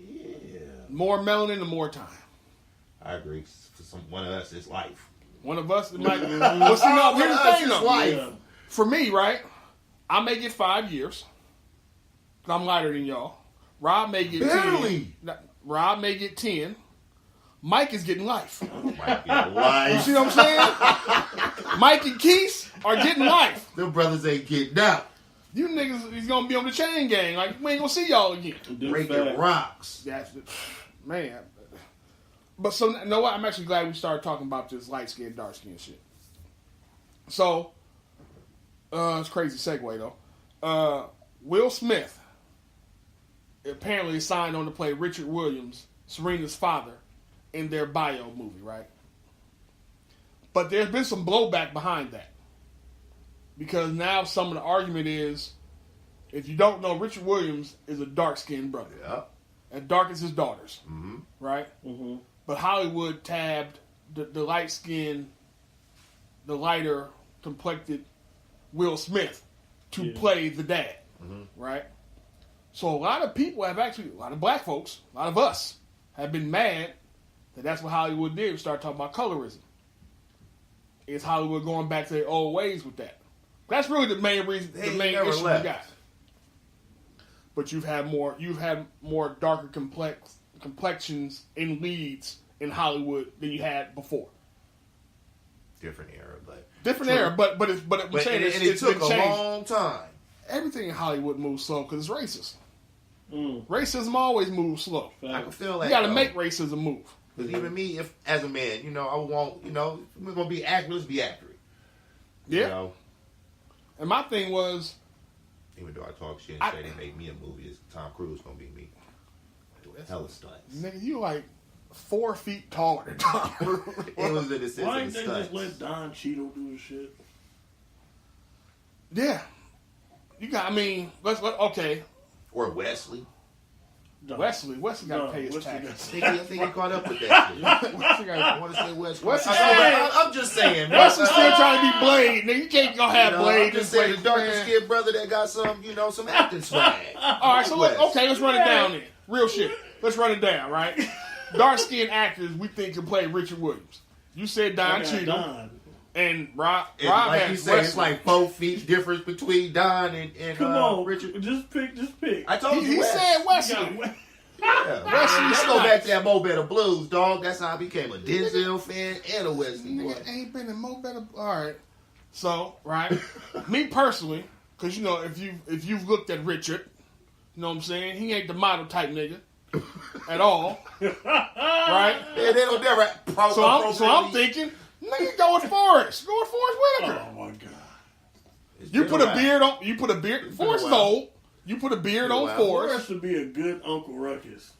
Yeah. More melanin, the more time. I agree. For one of us, it's life. One of us, it might. Well, see, no, here's the thing, though. Life. For me, right? I may get 5 years. Cause I'm lighter than y'all. Rob may get 10. Rob may get 10. Mike is getting life. You see what I'm saying? Mike and Keith are getting life. Them brothers ain't getting out. You niggas is gonna be on the chain gang. Like, we ain't gonna see y'all again. Breaking rocks. That's it. Man. But so, you know what? I'm actually glad we started talking about this light skin, dark skin shit. So, it's a crazy segue though. Will Smith apparently signed on to play Richard Williams, Serena's father, in their bio movie, right? But there's been some blowback behind that. Because now some of the argument is, if you don't know, Richard Williams is a dark-skinned brother. Yeah. As dark as his daughters. Mm-hmm. Right? Mm-hmm. But Hollywood tabbed the light-skinned, the lighter complected Will Smith to play the dad. Mm-hmm. Right? So a lot of people have actually, a lot of black folks, a lot of us, have been mad that that's what Hollywood did. We started talking about colorism. Is Hollywood going back to their old ways with that? That's really the main reason, the main issue we got. But you've had more darker complexions in leads in Hollywood than you had before. Different era, but it took a long time. Everything in Hollywood moves slow because it's racist. Racism always moves slow. I can feel that. You got to make racism move. Because even me, if as a man, I want, we're gonna be accurate. Let's be accurate. Yeah. And my thing was, even though I talk shit and say they make me a movie, it's Tom Cruise gonna be me. Hella stunts. Nigga, you like 4 feet taller than Tom Cruise. It was in the sense Why of didn't they just let Don Cheadle do his shit? Yeah. You got. Okay. Or Wesley. Wesley got to pay his taxes. I think he caught up with that shit. I want to say Wesley. I'm just saying. Wesley's still trying to be Blade. Nigga, you can't go have Blade. I'm just saying the darkest skinned brother that got some acting swag. All right, so let's run it down then. Real shit. Let's run it down, right? Dark skinned actors we think can play Richard Williams. You said Don Cheadle. And Rob like has you said, it's like 4 feet difference between Don and Come on, Richard. Just pick. I told you he said Wesley. Yeah, let's go back to that Mo Better Blues, dog. That's how I became a Denzel fan and a Wesley boy. Nigga ain't been in Mo Better. All right. So, right. Me personally, because if you've looked at Richard, you know what I'm saying? He ain't the model type nigga. at all, right? Yeah, they don't never. So I'm thinking, nigga, go with Forrest. Go with Forrest Whitaker. Oh my god. You put a beard on. You put a beard. Forrest is old. You put a beard on Forrest. Forrest would be a good Uncle Ruckus.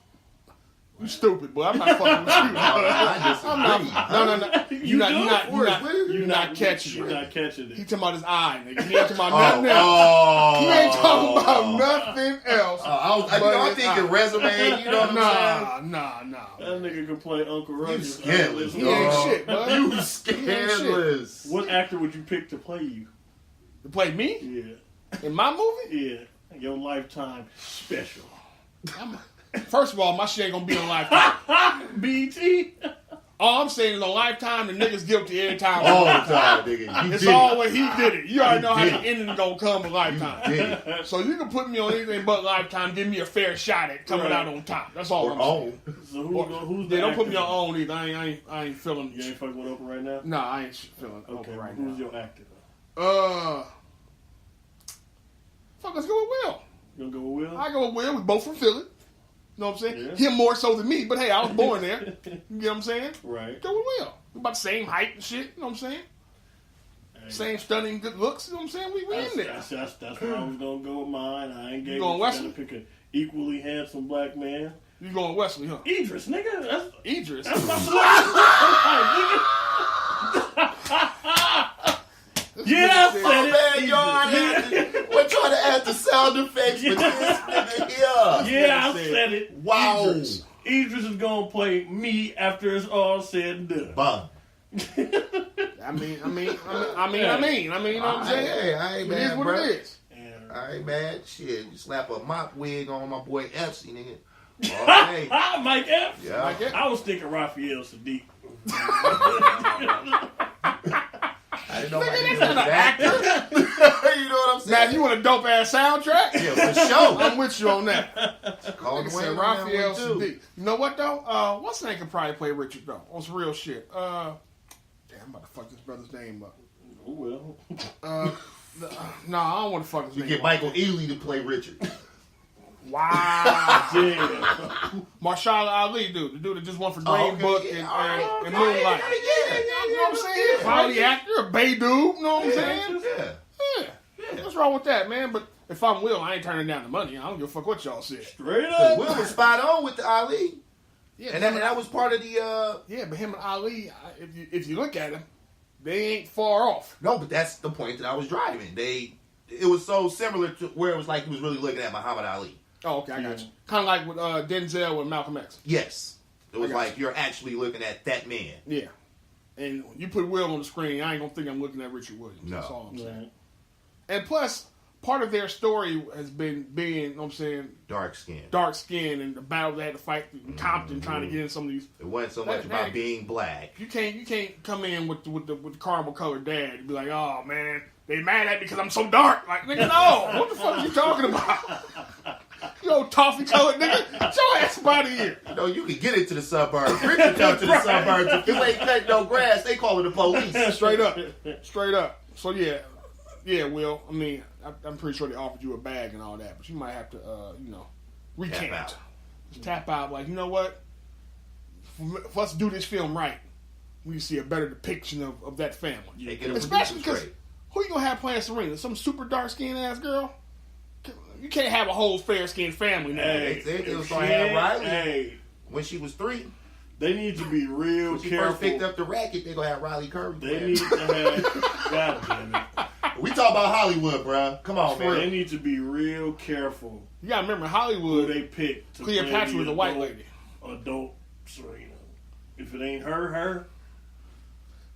You stupid, boy. I'm not fucking with you. I disagree. No. You're not catching You're it. not catching He it. talking about his eye, nigga. He ain't talking about nothing else. He ain't talking about nothing else. I'm thinking resume. You know what I'm saying? Nah. That nigga can play Uncle Ruckus. Scandalous. He ain't shit, bud. You scandalous. What actor would you pick to play you? To play me Yeah. in my movie? Yeah. Your lifetime special. First of all, my shit ain't gonna be on Lifetime. BT. All I'm saying is on Lifetime, the nigga's guilty every time. All the time, nigga. It's always he did it. You already know how the ending gonna come with Lifetime. did So you can put me on anything but Lifetime, give me a fair shot at coming out on top. That's all I'm saying. So who's the They don't put actor? me on own either. I ain't feeling. You ain't fucking with Oprah right now? Nah, I ain't feeling Okay, Oprah right who's now. your actor though? Let's go with Will. You gonna go with Will? I go with Will. We both from Philly. You know what I'm saying? Yeah. Him more so than me, but hey, I was born there. You get what I'm saying? Right. Go with Will. We about the same height and shit. You know what I'm saying? Hey, Same stunning good looks. You know what I'm saying? We in there. That's where I was gonna go with mine. I ain't gave going you Wesley? to pick an equally handsome black man. You going Wesley, huh? Idris, nigga. That's Idris. my boy. Yeah, I said Oh, it. man, we're trying to add the sound effects for this nigga here. Yeah, I said it. Wow. Idris is gonna play me after it's all said and done. Bum. I mean, you know what I'm saying? Hey, I ain't It is mad, what bro. it is. And, I ain't mad. Shit, you slap a mop wig on my boy Epsy, nigga. Okay. Mike F. Yeah. Like it? I was thinking Raphael Sadiq. I didn't know my Nigga, nigga that's was not an that. You know what I'm Now, saying? if you want a dope ass soundtrack, Yeah, for sure. I'm with you on that. Call Nigga Dwayne said on that Raphael one, too. Sadiq. You know what though? What's name could probably play Richard though? On some real shit. Damn, I'm about to fuck this brother's name up. Oh well. No, I don't want to fuck his You name get up. Michael Ealy to play Richard. Wow. Damn. Marshala Ali, dude. The dude that just won for Green okay, Book yeah, and alright, Moonlight. yeah. You know what I'm saying? Quality actor, a Bay dude. You know what I'm saying? Yeah. Yeah. What's wrong with that, man? But if I'm Will, I ain't turning down the money. I don't give a fuck what y'all said. Straight up. Will was spot on with the Ali. Yeah, And that was part of the, yeah, but him and Ali, if you look at him, they ain't far off. no, but that's the point that I was driving. It was so similar to where it was like he was really looking at Muhammad Ali. Oh, okay, I got you. Kind of like with Denzel and Malcolm X. Yes. It was I got like you're actually looking at that man. Yeah. And you put Will on the screen, I ain't gonna think I'm looking at Richard Williams. No. That's all I'm saying. Right. And plus, part of their story has been being, you know what I'm saying, Dark skin. dark skin and the battle they had to fight in Compton trying to get in some of these. It wasn't so much about that- being black. You can't come in with the caramel colored dad and be like, oh man, they mad at me because I'm so dark. Like, nigga, no, what the fuck are you talking about? You old toffee colored nigga, get your ass up out of here. You know, you can get into the suburbs. Richard come to the suburbs. If you ain't cutting no grass, they call it the police. Straight up. So yeah, Will. I mean, I'm pretty sure they offered you a bag and all that, but you might have to, recant. Tap out. Just tap out. Like, you know what? For us to do this film right, we need to see a better depiction of that family. They get a Especially producer because straight. who you gonna have playing Serena? Some super dark skinned ass girl? You can't have a whole fair skinned family now. Hey, They if was gonna have she- Riley. Hey, When she was 3, they need to be real when she careful. first picked up the racket, they gonna have Riley Curry. They play. need to have. God damn it. We talk about Hollywood, bruh. Come on, They man. need to be real careful You gotta remember who Hollywood. they pick. To Cleopatra play was the a white adult- lady. Adult Serena. If it ain't her.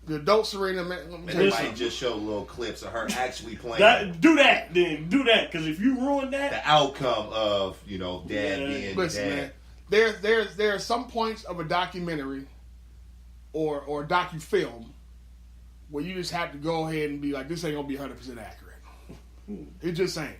The adult Serena, man. Let me And tell they you might something. just show little clips of her actually playing. Do that then. Do that. Because if you ruin that. The outcome of, dad Yeah. being Listen, dad. man. There are some points of a documentary or docu-film where you just have to go ahead and be like, this ain't gonna be 100% accurate. It just ain't.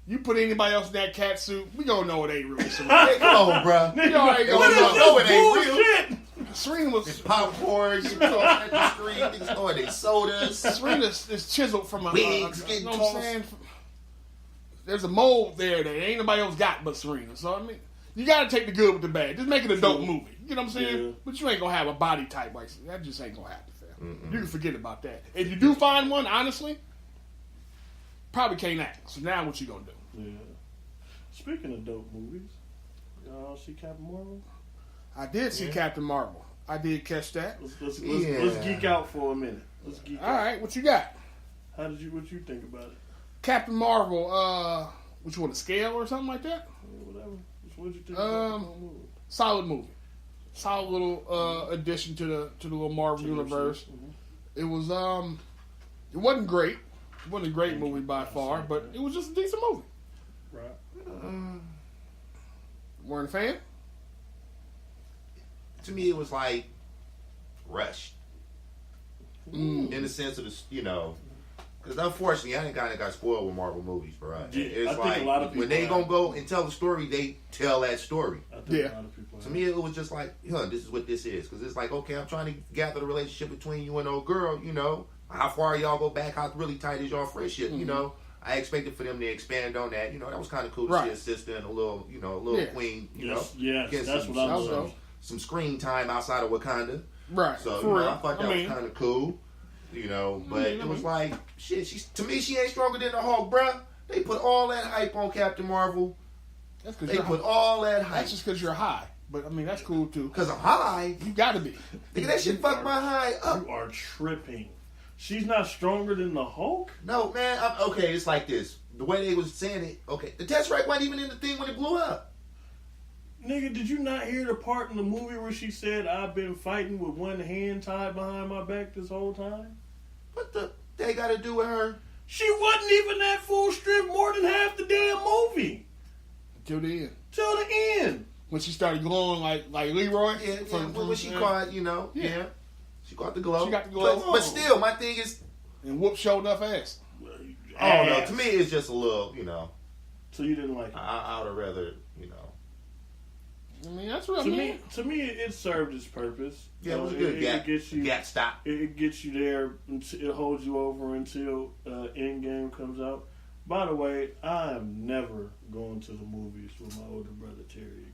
You put anybody else in that cat suit, we gonna know it ain't really Serena. Hey, come on, bruh. You already What gonna is know. this? It ain't real. Bullshit. Serena was Popcorn, you talking at the street, niggas throwing their sodas. Serena is chiseled from a Wigs you getting know what I'm tossed. saying? There's a mold there that ain't nobody else got but Serena. So I mean, You gotta take the good with the bad. Just make it a dope movie. You know what I'm saying? Yeah. But you ain't gonna have a body type like that. Just ain't gonna happen, fam. You can forget about that. If you do find one, honestly, probably can't act. So now what you gonna do? Yeah. Speaking of dope movies, y'all see Captain Marvel? I did see Captain Marvel. I did catch that. Let's geek out for a minute. Let's geek out. All right, what you got? What you think about it? Captain Marvel, what you want, a scale or something like that? Whatever. What you think about the movie? Solid movie. Solid little addition to the little Marvel universe. It was it wasn't great. It wasn't a great movie by far, but it was just a decent movie. Right. Weren't a fan? To me, it was like rushed. In the sense of the, because unfortunately, I ain't kind of got spoiled with Marvel movies, bro. Yeah, It's I think like a lot of people when they gonna go and tell the story, they tell that story. I think a lot of people To me, it was just like, this is what this is. Because it's like, okay, I'm trying to gather the relationship between you and old girl, How far y'all go back? How really tight is y'all friendship, I expected for them to expand on that. That was kind of cool to see a sister and a little, queen, Yes, get that's some, what I was some screen time outside of Wakanda. Right. So, I thought that was kind of cool. But it was like, shit, to me, she ain't stronger than the Hulk, bruh. They put all that hype on Captain Marvel. They put all that hype. That's just because you're high. But, I mean, that's cool, too. Because I'm high? You gotta be. Nigga, that shit fucked my high up. You are tripping. She's not stronger than the Hulk? No, man. Okay, it's like this. The way they was saying it, okay. The Tesseract wasn't even in the thing when it blew up. Nigga, did you not hear the part in the movie where she said, I've been fighting with one hand tied behind my back this whole time? What the they got to do with her? She wasn't even at full strength more than half the damn movie. Till the end. Till the end. When she started glowing like Leroy? Yeah, when she caught, Yeah. She got the glow. She got the glow. But still, my thing is... And whoop showed enough ass. I don't know. To me, it's just a little, So you didn't like it? I would have rather, I mean, that's what I mean. To me, it served its purpose. Yeah, it was a good gap stop. It gets you there. It holds you over until Endgame comes out. By the way, I am never going to the movies with my older brother Terry again.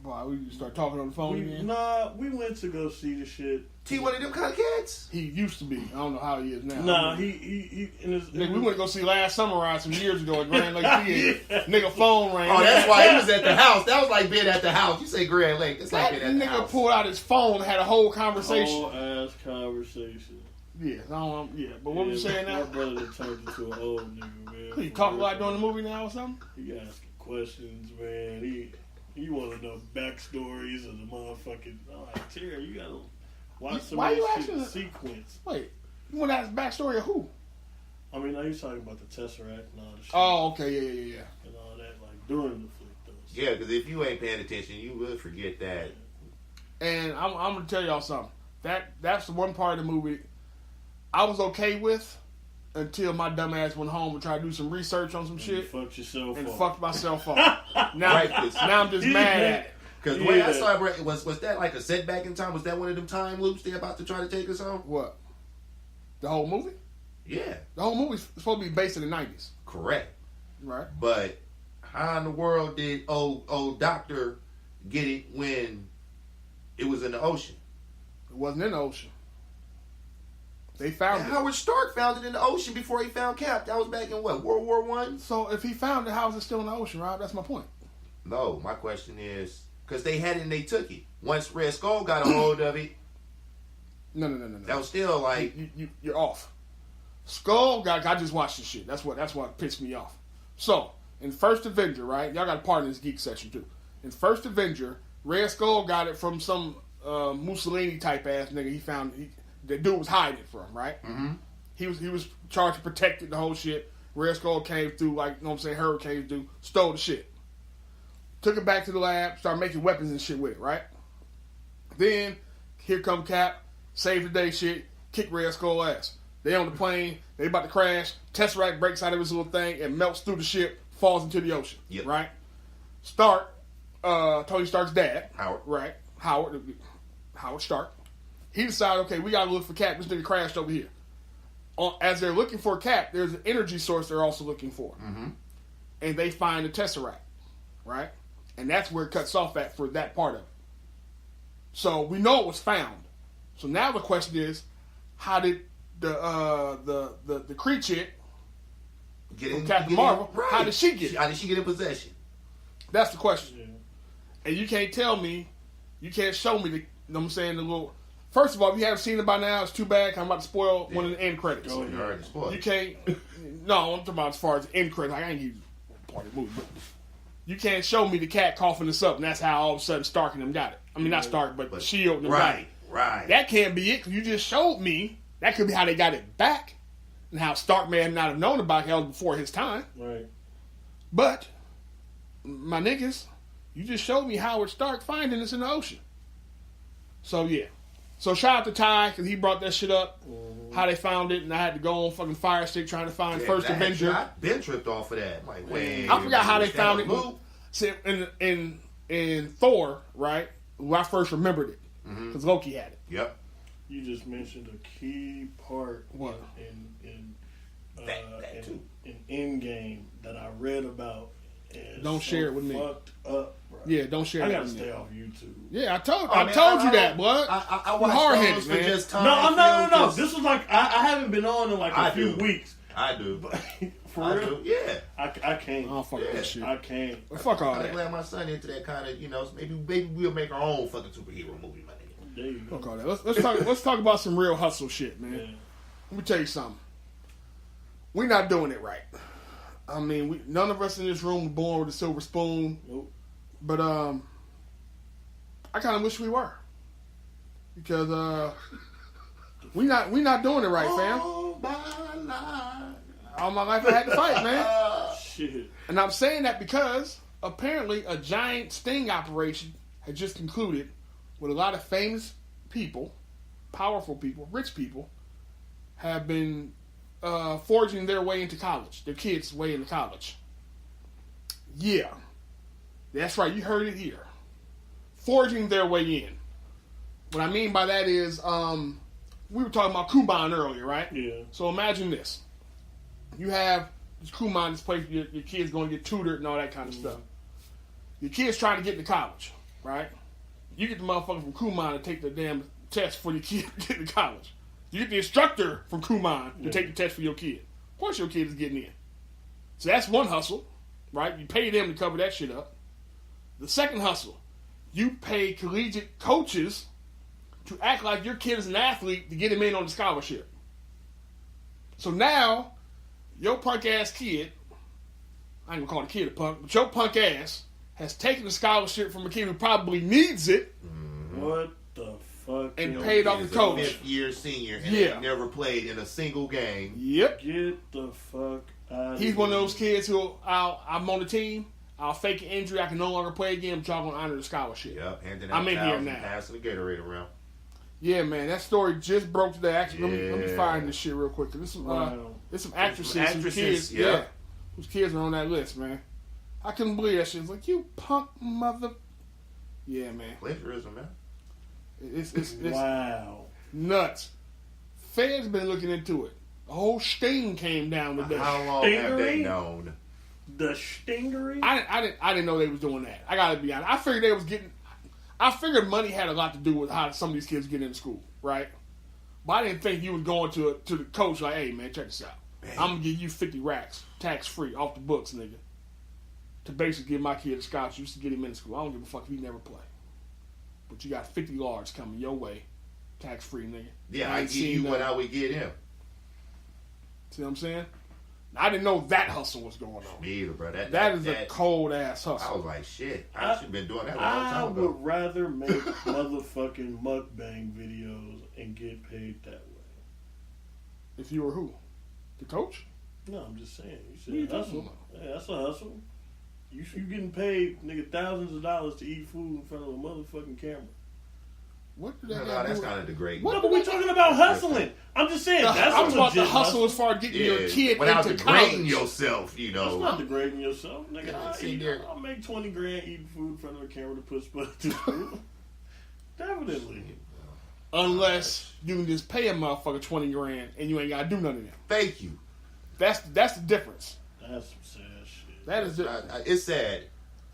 Why, we start talking on the phone again? Nah, we went to go see the shit. T one of them kind of cats? He used to be. I don't know how he is now. Nah, he Nigga, we went to go see Last Samurai some years ago at Grand Lake Theater. Nigga phone rang. Oh, that's why he was at the house. That was like being at the house. You say Grand Lake. It's like being at the house. Nigga pulled out his phone and had a whole conversation. Whole ass conversation. Yeah, but what was you saying now? My brother turned into an old nigga, man. He talk a lot during the movie now or something? He asking questions, man. He want to know backstories of the motherfucking... I'm like, Terry, you gotta watch some of this shit in sequence. Wait, you want to ask backstory of who? I mean, now you're talking about the Tesseract and all the shit. Oh, okay, yeah. And all that, like, during the flick, though. Yeah, because if you ain't paying attention, you will forget that. And I'm going to tell y'all something. That's the one part of the movie I was okay with until my dumb ass went home and tried to do some research on some shit. Fucked yourself and up. fucked myself up. Now I'm just mad at it. Because the way I saw it, was that like a setback in time? Was that one of them time loops they're about to try to take us on? What? The whole movie? Yeah. The whole movie's supposed to be based in the 90s. Correct. Right. But how in the world did old Doctor get it when it was in the ocean? It wasn't in the ocean. They found it. Howard Stark found it in the ocean before he found Cap. That was back in what, World War I? So if he found it, how is it still in the ocean, Rob? That's my point. No, my question is, because they had it and they took it. Once Red Skull got a hold of it. No. That was still like... You're off. Skull, I just watched this shit. That's what pissed me off. So, in First Avenger, right? Y'all got a part in this geek section, too. In First Avenger, Red Skull got it from some Mussolini type ass nigga he found... The dude was hiding it from, right? Mm-hmm. He was charged to protect it, the whole shit. Red Skull came through like, you know what I'm saying, hurricanes do, stole the shit. Took it back to the lab, started making weapons and shit with it, right? Then, here come Cap, save the day shit, kick Red Skull ass. They on the plane, they about to crash, Tesseract breaks out of his little thing and melts through the ship, falls into the ocean, right? Stark, Tony Stark's dad, Howard. Right? Howard Stark. He decided, okay, we gotta look for Cap. This nigga crashed over here. As they're looking for Cap, there's an energy source they're also looking for. Mm-hmm. And they find the Tesseract, right? And that's where it cuts off at for that part of it. So we know it was found. So now the question is, how did the Kree chick from Captain Marvel, right. how did she get it? How did she get in possession? That's the question. Yeah. And you can't tell me, you can't show me the, you know what I'm saying, the little... First of all, if you haven't seen it by now, it's too bad. I'm about to spoil one of the end credits. Oh, you already spoiled. You can't... No, I'm talking about as far as the end credits. I ain't give you part of the movie, but you can't show me the cat coughing this up, and that's how all of a sudden Stark and them got it. I mean, not Stark, but S.H.I.E.L.D. and them got it. Right. That can't be it, because you just showed me. That could be how they got it back, and how Stark may not have known about it before his time. Right. But, my niggas, you just showed me Howard Stark finding this in the ocean. So, yeah. So, shout out to Ty, because he brought that shit up, how they found it, and I had to go on fucking Fire Stick trying to find First Avenger. I've been tripped off of that. I'm like, wait. I forgot how they found it. See, in Thor, right, when I first remembered it, because Loki had it. Yep. You just mentioned a key part What? in too. Endgame that I read about. And Don't share it with me. Fucked up, bro. Yeah, don't share I that gotta with me. stay off YouTube. Yeah, I told you that, blood. I You watched hard-headed, those for man. just time. No. This was like I haven't been on in like a few weeks. I do. But for I real, do. Yeah. I can't. I don't fuck with that shit. I can't. Well, fuck all I'm that. glad my son into that kind of, so maybe we'll make our own fucking superhero movie, my nigga. There you go. Fuck all that. Let's talk about some real hustle shit, man. Yeah. Let me tell you something. We're not doing it right. I mean, none of us in this room were born with a silver spoon. Nope. But I kind of wish we were, because we not doing it right, fam. All my life I had to fight, man. Shit. And I'm saying that because apparently a giant sting operation had just concluded with a lot of famous people, powerful people, rich people, have been forging their way into college, their kids' way into college. Yeah. That's right, you heard it here. Forging their way in. What I mean by that is, we were talking about Maaaan earlier, right? Yeah. So imagine this. You have this Maaaan, this place your kid's going to get tutored and all that kind of stuff. Your kid's trying to get into college, right? You get the motherfucker from Maaaan to take the damn test for your kid to get into college. You get the instructor from Maaaan to take the test for your kid. Of course your kid is getting in. So that's one hustle, right? You pay them to cover that shit up. The second hustle, you pay collegiate coaches to act like your kid is an athlete to get him in on the scholarship. So now, your punk ass kid, I ain't gonna call the kid a punk, but your punk ass has taken the scholarship from a kid who probably needs it. What the fuck? And paid off the coach. 5th-year senior and Yeah. never played in a single game. Yep. Get the fuck out. He's one of those kids who, I'm on the team, I'll fake an injury, I can no longer play again, but y'all gonna honor the scholarship. Yep, handing I'm out in here towels now. and passing the Gatorade around. Yeah, man, that story just broke today. Actually, let me Yeah. find this shit real quick. There's some actresses, Some whose kids, yeah. whose kids are on that list, man. I couldn't believe that shit. It's like, you punk mother. Yeah, man. Plagiarism, man. It's Wow. nuts. Fed's been looking into it. The whole sting came down with that. How long have they Stingery? known? The stingery? I didn't know they was doing that. I gotta be honest. I figured money had a lot to do with how some of these kids get into school, right? But I didn't think you was going to the coach like, hey man, check this out. I'm gonna give you 50 racks, tax free, off the books, nigga, to basically give my kid a scholarship just to get him into school. I don't give a fuck if he never play. But you got 50 large coming your way, tax free, nigga. Yeah, I give you what I would get him. See what I'm saying? I didn't know that hustle was going on. Me either, bro. That is a cold ass I hustle. was like, shit. I should have been doing that a long I time would ago. rather make motherfucking mukbang videos and get paid that way. If you were who? The coach? No, I'm just saying. What are You you said talking hustle. Yeah, that's a hustle. You getting paid, nigga, thousands of dollars to eat food in front of a motherfucking camera. What did that No, have to that's do with- kind of degrading. What? No, but we're talking about hustling. I'm just saying. That's I'm a talking about the legit hustle as far as getting your kid without into degrading college. yourself, you That's know. not degrading yourself, nigga. Yeah, I'll see there. I'll make 20 grand eating food in front of a camera to put spud to school. Definitely. Unless you can just pay a motherfucker 20 grand and you ain't gotta do none of that. Thank you. That's the difference. That's some sad shit. That is the, It's sad.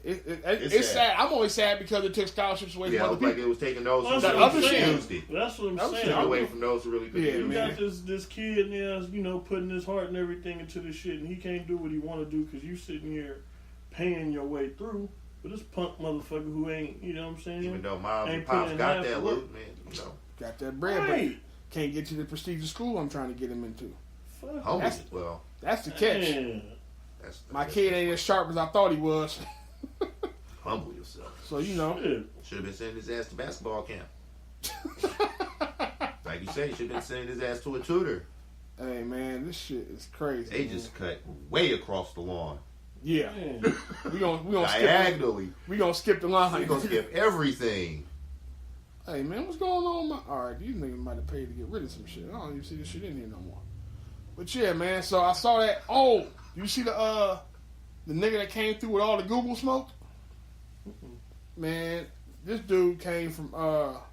It's sad. I'm only sad because it took scholarships away from other people. Like it was taking those Well, who that really other could shit. use it. That's what I'm saying. Took away from those who really could Yeah, use You it. got this kid now, you know, putting his heart and everything into this shit, and he can't do what he want to do because you sitting here paying your way through. But this punk motherfucker who ain't, you know what I'm saying? Even though mom and Ain't pops putting got in that half loot, man, you know. Got that bread, Right. but can't get to the prestigious school I'm trying to get him into. Fuck. Humble. That's- Well, That's the catch. Man. My kid ain't as sharp as I thought he was. Humble yourself. So, you know. Shit. Should have been sending his ass to basketball camp. Like you said, he should have been sending his ass to a tutor. Hey, man, this shit is crazy. They man. just cut way across the lawn. Yeah. Man. We gonna Diagonally. skip the line. We gonna skip everything. Hey, man, what's going on? Alright, these niggas might have paid to get rid of some shit. I don't even see this shit in here no more. But yeah, man, so I saw that. Oh, you see the nigga that came through with all the Google smoke? Man, this dude came from fuck.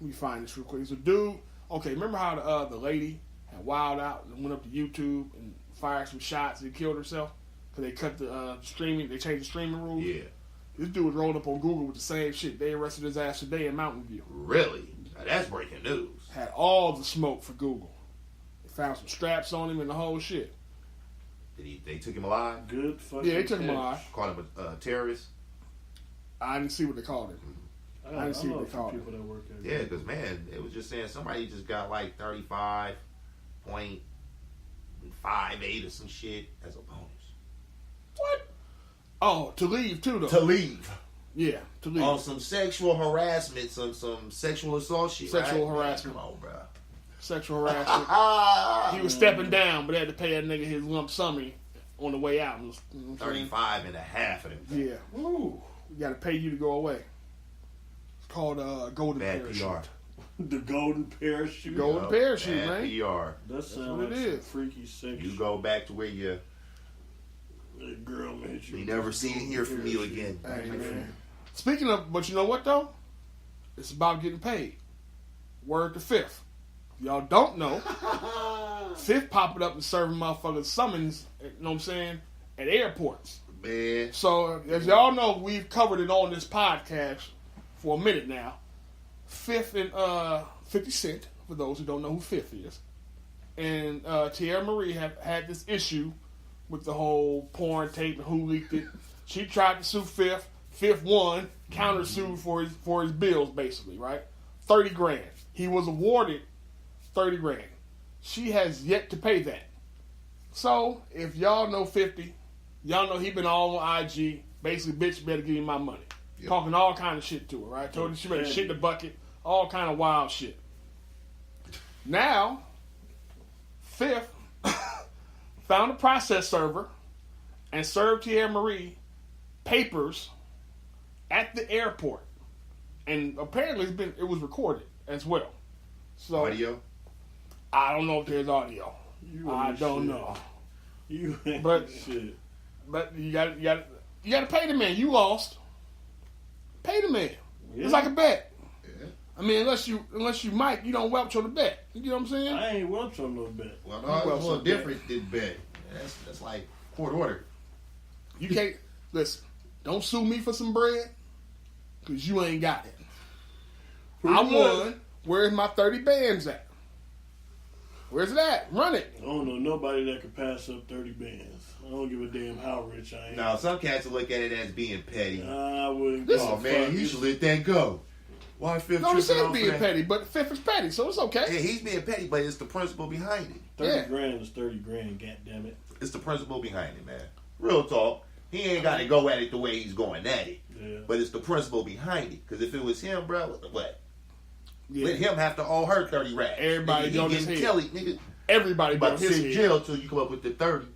Let me find this real quick. It's a dude. Okay, remember how the lady had wild out and went up to YouTube and fired some shots and killed herself because they cut the streaming. They changed the streaming rules. Yeah. This dude was rolled up on Google with the same shit. They arrested his ass today in Mountain View. Really? Now that's breaking news. Had all the smoke for Google. They found some straps on him and the whole shit. They took him alive? Good fucking Yeah, they took him catch. alive. Called him a terrorist? I didn't see what they called him. I didn't see know what a they few called people that work at Yeah, because, man, it was just saying somebody just got like 35.58 or some shit as a bonus. What? Oh, to leave too though. To leave. Yeah, to leave. On some sexual harassment, some sexual assault shit. Sexual right? harassment. Come on, bro. Sexual harassment. He was stepping down, but they had to pay that nigga his lump sum on the way out. You know what I'm saying? 35 and a half of them. Yeah. Ooh. We got to pay you to go away. It's called golden Bad parachute. PR. The golden parachute. Golden parachute, Bad man. PR. That what sounds like it some is. freaky sex. You go back to where you Girl made you. never seen and hear from you again. Hey, man. Speaking of, but you know what though? It's about getting paid. Word to Fifth. If y'all don't know, Fifth popping up and serving motherfuckers summons, you know what I'm saying, at airports. Man. So, as y'all know, we've covered it on this podcast for a minute now. Fifth and 50 Cent, for those who don't know who Fifth is, and Tierra Marie have had this issue with the whole porn tape and who leaked it. She tried to sue Fifth. Fifth won, countersued for his bills, basically, right? 30 grand. He was awarded 30 grand. She has yet to pay that. So, if y'all know 50, y'all know he been all on IG. Basically, bitch, you better give me my money. Yep. Talking all kind of shit to her, right? Told her she better shit in the bucket. All kind of wild shit. Now, Fifth found a process server and served Tierra Marie papers at the airport. And apparently it was recorded as well. So Audio? I don't know if there's audio. I don't know. You ain't But- shit. But you got to pay the man. You lost. Pay the man. Yeah. It's like a bet. Yeah. I mean, unless you might, you don't welch on the bet. You know what I'm saying? I ain't welch on no bet. Well, no, Well, it's a little so different than bet. That's like court order. You can't listen. Don't sue me for some bread, cause you ain't got it. I won. Where's my 30 bands at? Where's it at? Run it. I don't know nobody that could pass up 30 bands. I don't give a damn how rich I am. Now, some cats will look at it as being petty. I wouldn't. Listen, Oh, man, he should let that go. Why Fifth No, he tripping said off being that? petty, but Fifth is petty, so it's okay. Yeah, he's being petty, but it's the principle behind it. 30 Yeah. grand is 30 grand, goddammit. It's the principle behind it, man. Real talk. He ain't got to go at it the way he's going at it. Yeah. But it's the principle behind it. Because if it was him, bro, what? Yeah. Let him have to all her 30 racks. Everybody nigga, on he his getting head. Kelly, nigga. Everybody About but to his sit in head. jail till you come up with the 30.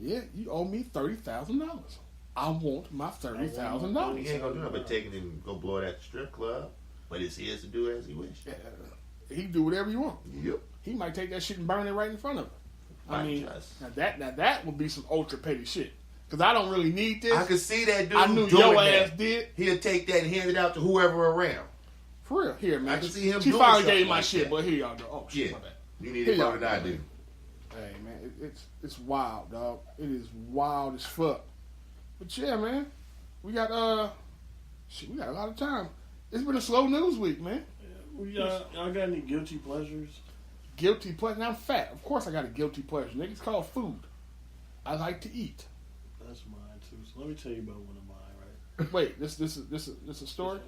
Yeah, you owe me $30,000. I want my $30,000. He ain't gonna do nothing but take it and go blow it at the strip club. But it's his to do as he wish. He can do whatever you want. Yep. He might take that shit and burn it right in front of him. I Might mean, just. now that would be some ultra petty shit. Because I don't really need this. I could see that dude I knew doing your that. ass did. He'll take that and hand it out to whoever around. For real. Here, man. I can see him She doing finally something gave my like shit, that. but here y'all go. Oh, shit, Yeah. my bad. You need Here it y'all more than I go. do. Hey, man. it's wild, dog. It is wild as fuck. But yeah, man, we got a lot of time. It's been a slow news week, man. Y'all got any guilty pleasures? Guilty pleasure. Now I'm fat. Of course I got a guilty pleasure. Nigga, it's called food. I like to eat. That's mine too. So let me tell you about one of mine, right? Wait, this a story?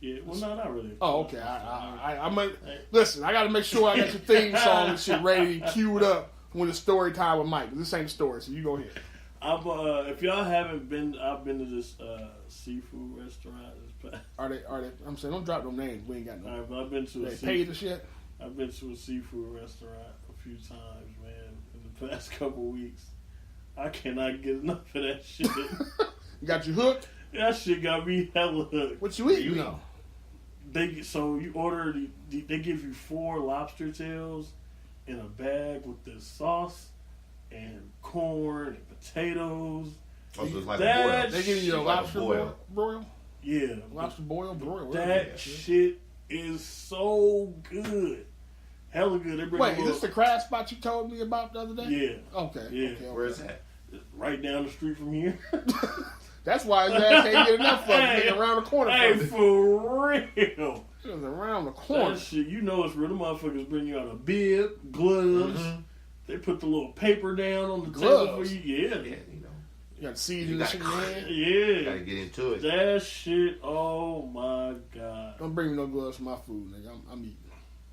Yeah, well, no, not really. Oh, okay. I might listen. I got to make sure I got your theme song and shit ready, queued up when it's story time with Mike. This ain't a story, so you go ahead. If y'all haven't been, I've been to this seafood restaurant. Are they? I'm saying, don't drop no names. We ain't got no. All right, but I've been to they paid the shit. I've been to a seafood restaurant a few times, man. In the past couple weeks, I cannot get enough of that shit. You got you hooked? That shit got me hella hooked. What you eat? You know. So you order, they give you 4 lobster tails in a bag with the sauce and corn and potatoes. Oh, so it's like that a boil. They give you a lobster broil? Yeah. Lobster broil? That shit is so good. Hella good. Wait, is this the crab spot you told me about the other day? Yeah. Okay. Yeah. Okay. Where's that? Right down the street from here. That's why his ass can't get enough of it. Around the corner. Hey, for real. It was around the corner. That shit, you know it's real. The motherfuckers bring you out a bib, gloves. Mm-hmm. They put the little paper down on the table for you. Yeah. You know. You got seasoning and shit in your hand? Yeah. You gotta get into it. That shit, oh my God. Don't bring me no gloves for my food, nigga. I'm eating.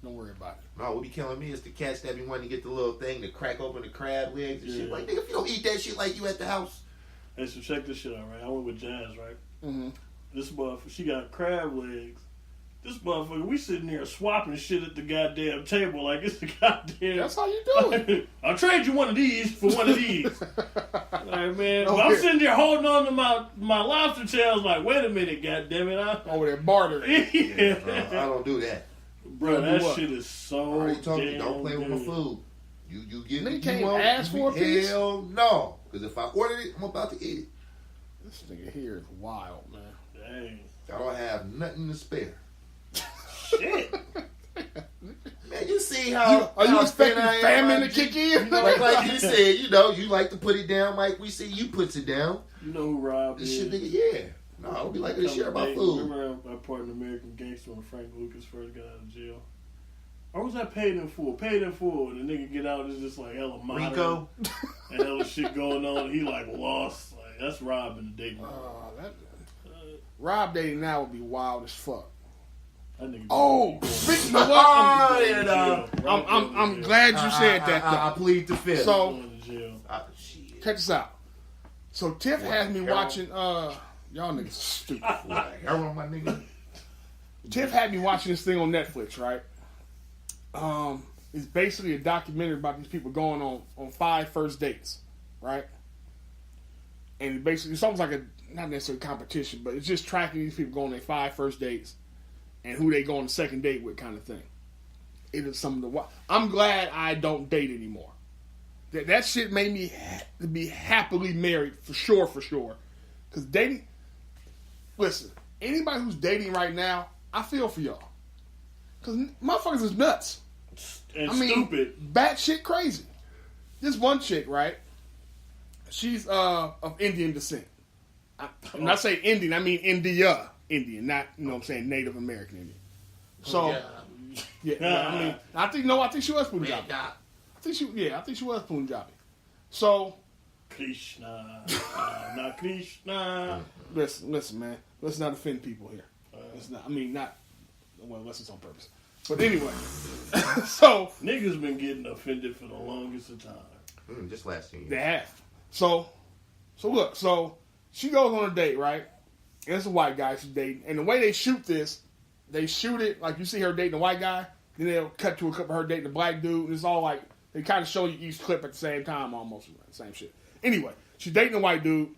Don't worry about it. No, what be killing me is the cats that be wanting to get the little thing to crack open the crab legs and shit. Like, nigga, if you don't eat that shit like you at the house. Hey, so check this shit out, right? I went with Jazz, right? Mm-hmm. This motherfucker, she got crab legs. This motherfucker, we sitting there swapping shit at the goddamn table like it's a goddamn... That's how you do it. I'll trade you one of these for one of these. Like, man, okay. I'm sitting there holding on to my lobster tails like, wait a minute, goddammit. Over there bartering. Yeah. I don't do that. Bro, that shit is so I already told damn you, don't play good. with my food. You get Nigga you can't want, ask for a piece? Hell no. Because if I ordered it, I'm about to eat it. This nigga here is wild, man. Dang. I don't have nothing to spare. Shit. Man, you see how... Are you expecting I famine to kick in? You know, like you said, you like to put it down like we see you puts it down. You know who Rob This is? shit, nigga, yeah. No, I would be like to share my food. Remember that part in American Gangster when Frank Lucas first got out of jail? Or was that Paid in Full? Paid in Full, and the nigga get out, it's just like hella modern. Rico. And hella shit going on, and he like lost. Like, that's Rob in the dating. Rob dating now would be wild as fuck. That nigga speaking of what, I'm glad you said that. I plead the fifth. So, shit. check this out. So Tiff has me watching. Y'all niggas stupid. Harold, my nigga. Tiff had me watching this thing on Netflix, right? It's basically a documentary about these people going on 5 first dates, right? And basically, it's almost like a not necessarily competition, but it's just tracking these people going on their 5 first dates and who they go on the second date with, kind of thing. It is something to watch. I'm glad I don't date anymore. That shit made me to be happily married for sure. Because dating, listen, anybody who's dating right now, I feel for y'all. Because motherfuckers is nuts. And stupid. Batshit crazy. This one chick, right? She's of Indian descent. When I say Indian, I mean India Indian, not, you know what I'm saying, Native American Indian. So, yeah, I think she was Punjabi. I think she was Punjabi. So, Krishna, not Krishna. Listen, man. Let's not offend people here. Unless it's on purpose. But anyway, so niggas been getting offended for the longest of time. Just last year. They have. So look. So she goes on a date, right? And it's a white guy she's dating. And the way they shoot this, they shoot it like you see her dating a white guy. Then they'll cut to a clip of her dating a black dude. And it's all like they kind of show you each clip at the same time, almost same shit. Anyway, she's dating a white dude,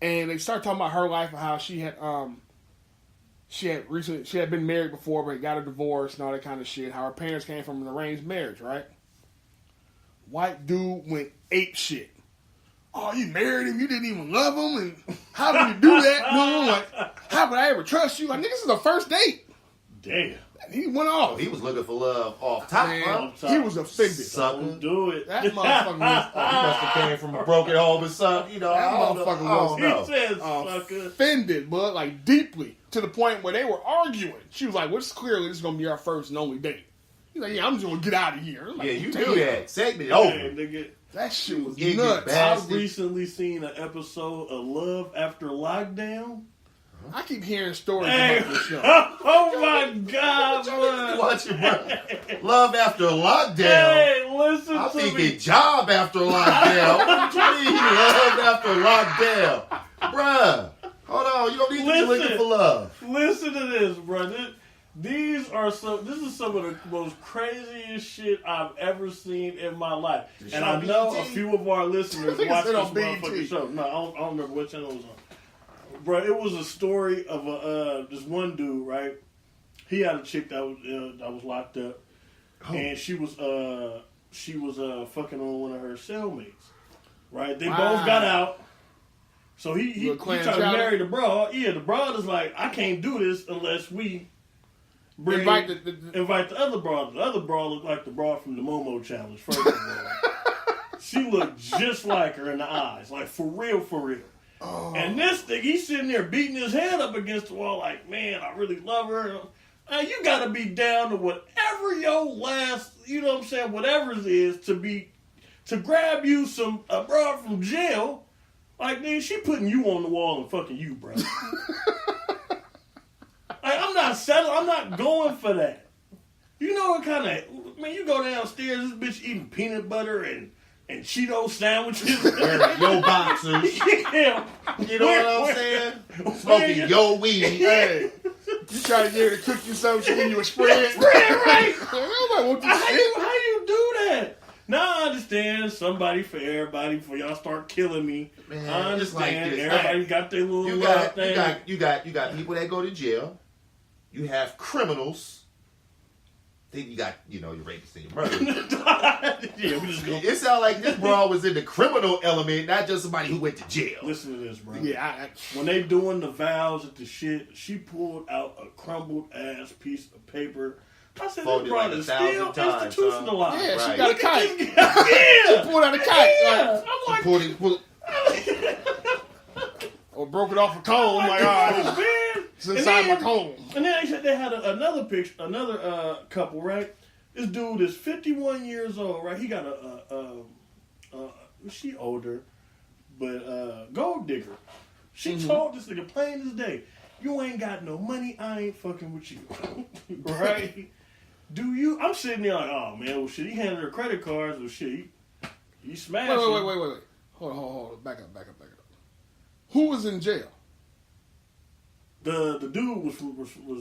and they start talking about her life and how she had been married before, but got a divorce and all that kind of shit. How her parents came from an arranged marriage, right? White dude went ape shit. Oh, you married him? You didn't even love him? And how could you do that? No, like, how could I ever trust you? Like, nigga, this is a first date. Damn. And he went off. He was looking for love off top, Man, huh? he was offended. Sucker. Don't do it. That motherfucker was He must have came from a broken home or something. You know, That I don't know. motherfucker I don't was- know. He said, sucker. offended, bud, like deeply, to the point where they were arguing. She was like, "Well, it's clearly this is gonna be our first and only date." He's like, "Yeah, I'm just gonna get out of here." I'm like, Yeah, you "Damn, knew that. Segment over. Hey, nigga, That shit was Ignorant nuts. bastard. I recently seen an episode of Love After Lockdown. I keep hearing stories Hey, about this show. oh my God, You man. watching, bro? Love after lockdown. Hey, listen I'm to me. thinking job after lockdown. What you mean love after lockdown? Bruh, hold on. You don't need to be Listen. looking for love. Listen to this, bro. This is some of the most craziest shit I've ever seen in my life. The And show I know BET? a few of our listeners Nigga watch said this on BET. motherfucking show. No, I don't remember what channel it was on. Bro, it was a story of this one dude, right? He had a chick that was locked up, and she was fucking on one of her cellmates, right? They both got out. So he Little clan tried to chowder? marry the broad. Yeah, the broad is like, I can't do this unless we Invite invite the other broad. The other broad looked like the broad from the Momo Challenge. First of all, she looked just like her in the eyes, like for real, for real. Oh. And this thing, he's sitting there beating his head up against the wall, like, man, I really love her. You gotta be down to whatever your last, you know what I'm saying, whatever it is to grab you a broad from jail. Like, man, she putting you on the wall and fucking you, bro. I'm not settling. I'm not going for that. You know what kind of, man, you go downstairs, this bitch eating peanut butter and Cheeto sandwiches. Yo boxers. Yeah. You know what I'm saying? Smoking yo weed. Hey, you try to get her to cook you something, she give you a spread. Spread, right? I'm like, what this How shit? you do that? Now I understand somebody for everybody before y'all start killing me. Man, I it's like understand this. everybody got their little You got thing. you got people that go to jail. You have criminals. Then you got, your rapists and your murderers. Yeah, we just go. It sounds like this broad was in the criminal element, not just somebody who went to jail. Listen to this, bro. Yeah, When they doing the vows at the shit, she pulled out a crumbled ass piece of paper. I said, Folded this brother like is 1,000 still times, institutionalized. yeah, Right. she got a Look at kite. this guy. Yeah. Pulled out a kite. Yeah. Like, I'm like, Pull or broke it off a cone. My God, man. it's inside my cone. And then they said they had another picture, another couple, right? This dude is 51 years old, right? He got she older, but gold digger. She told this nigga plain as day, you ain't got no money, I ain't fucking with you. Right? Do you? I'm sitting there like, oh man, well shit, he handed her credit cards, well shit, he smashed Wait. it. Hold on. Back up. Who was in jail? The dude was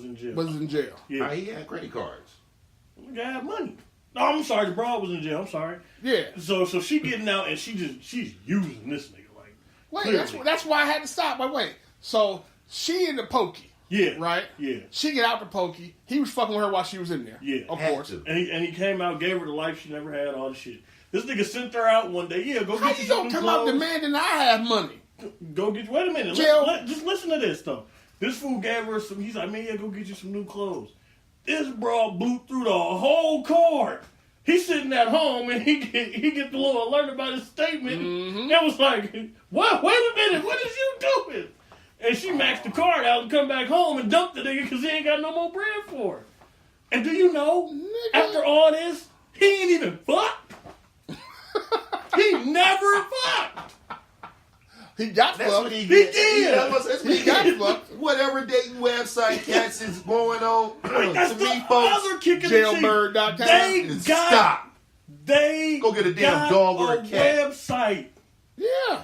in jail. Was in jail. Yeah. He had credit cards. The guy had money. No, I'm sorry, the broad was in jail. I'm sorry. Yeah. So she getting out and she's using this nigga like. Wait, clearly. that's why I had to stop. Wait. So she in the pokey, Yeah. right? Yeah. She get out the pokey. He was fucking with her while she was in there. Yeah. Of Had course. to. And he came out, gave her the life she never had, all the shit. This nigga sent her out one day. Yeah, go How get you you some gonna new come out clothes. demanding I have money? Go get. Wait a minute. Jail. Just listen to this though. This fool gave her some. He's like, man, yeah, go get you some new clothes. This broad blew through the whole card. He's sitting at home and he get the little alert about his statement. Mm-hmm. And was like, what? Wait a minute, what is you doing? And she maxed the card out and come back home and dumped the nigga because he ain't got no more bread for her. And do you know, Nigga. after all this, he ain't even fucked. He never fucked. He got That's fucked. what he did. gets. That's what He got fucked. Whatever dating website cats is going on. That's To the me, folks, other kick in the teeth. Jailbird.com. They is got. stop. They Go get a damn got dog or a cat. website. Yeah.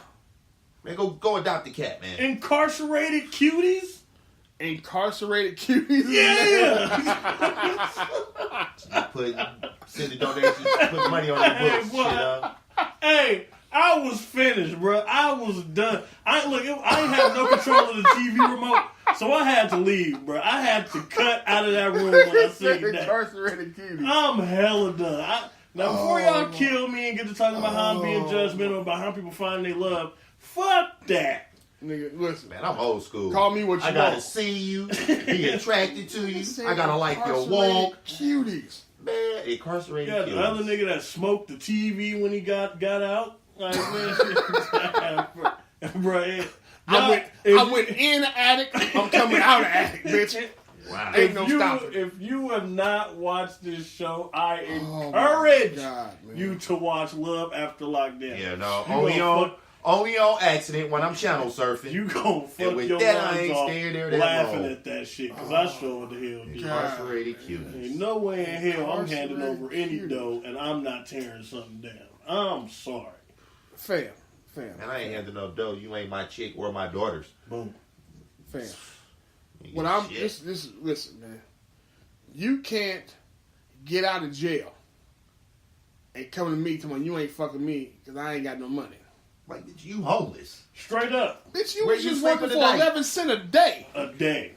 Man, go adopt a cat, man. Incarcerated cuties. Incarcerated cuties. Yeah. Send the donations, put money on their books. Hey, boy. Hey, I was finished, bro. I was done. I ain't have no control of the TV remote, so I had to leave, bro. I had to cut out of that room when I seen that. Incarcerated cuties. I'm hella done. Now, before y'all kill me and get to talking about how I'm being judgmental about how people find they love, fuck that. Nigga, listen. Man, I'm old school. Call me what you I gotta want. see you, be attracted to you. I gotta like your Incarcerated walk. cuties. Man, incarcerated Yeah, the other cuties. nigga that smoked the TV when he got out. Like, man, bro. I went in the attic. I'm coming out of the attic, bitch. Wow. Ain't no stopping. If you have not watched this show, I Oh, encourage my God, man. you to watch Love After Lockdown. Yeah, no. You Only on accident when I'm channel surfing. You gon' fuck And with your that, I lungs ain't off staying there that laughing long. at that shit, because I sure the hell did. Incarcerated cuties. Ain't no way in hell I'm handing Incarcerated over any cuties. dough and I'm not tearing something down. I'm sorry. Fam. And I ain't handing no dough. You ain't my chick or my daughters. Boom. Fam. You When get I'm shit. this listen, man. You can't get out of jail and come to me telling me you ain't fucking me because I ain't got no money. Like, bitch, you homeless. Straight up. Bitch, you Where was you just sleeping working for tonight? 11 cents a day. A day.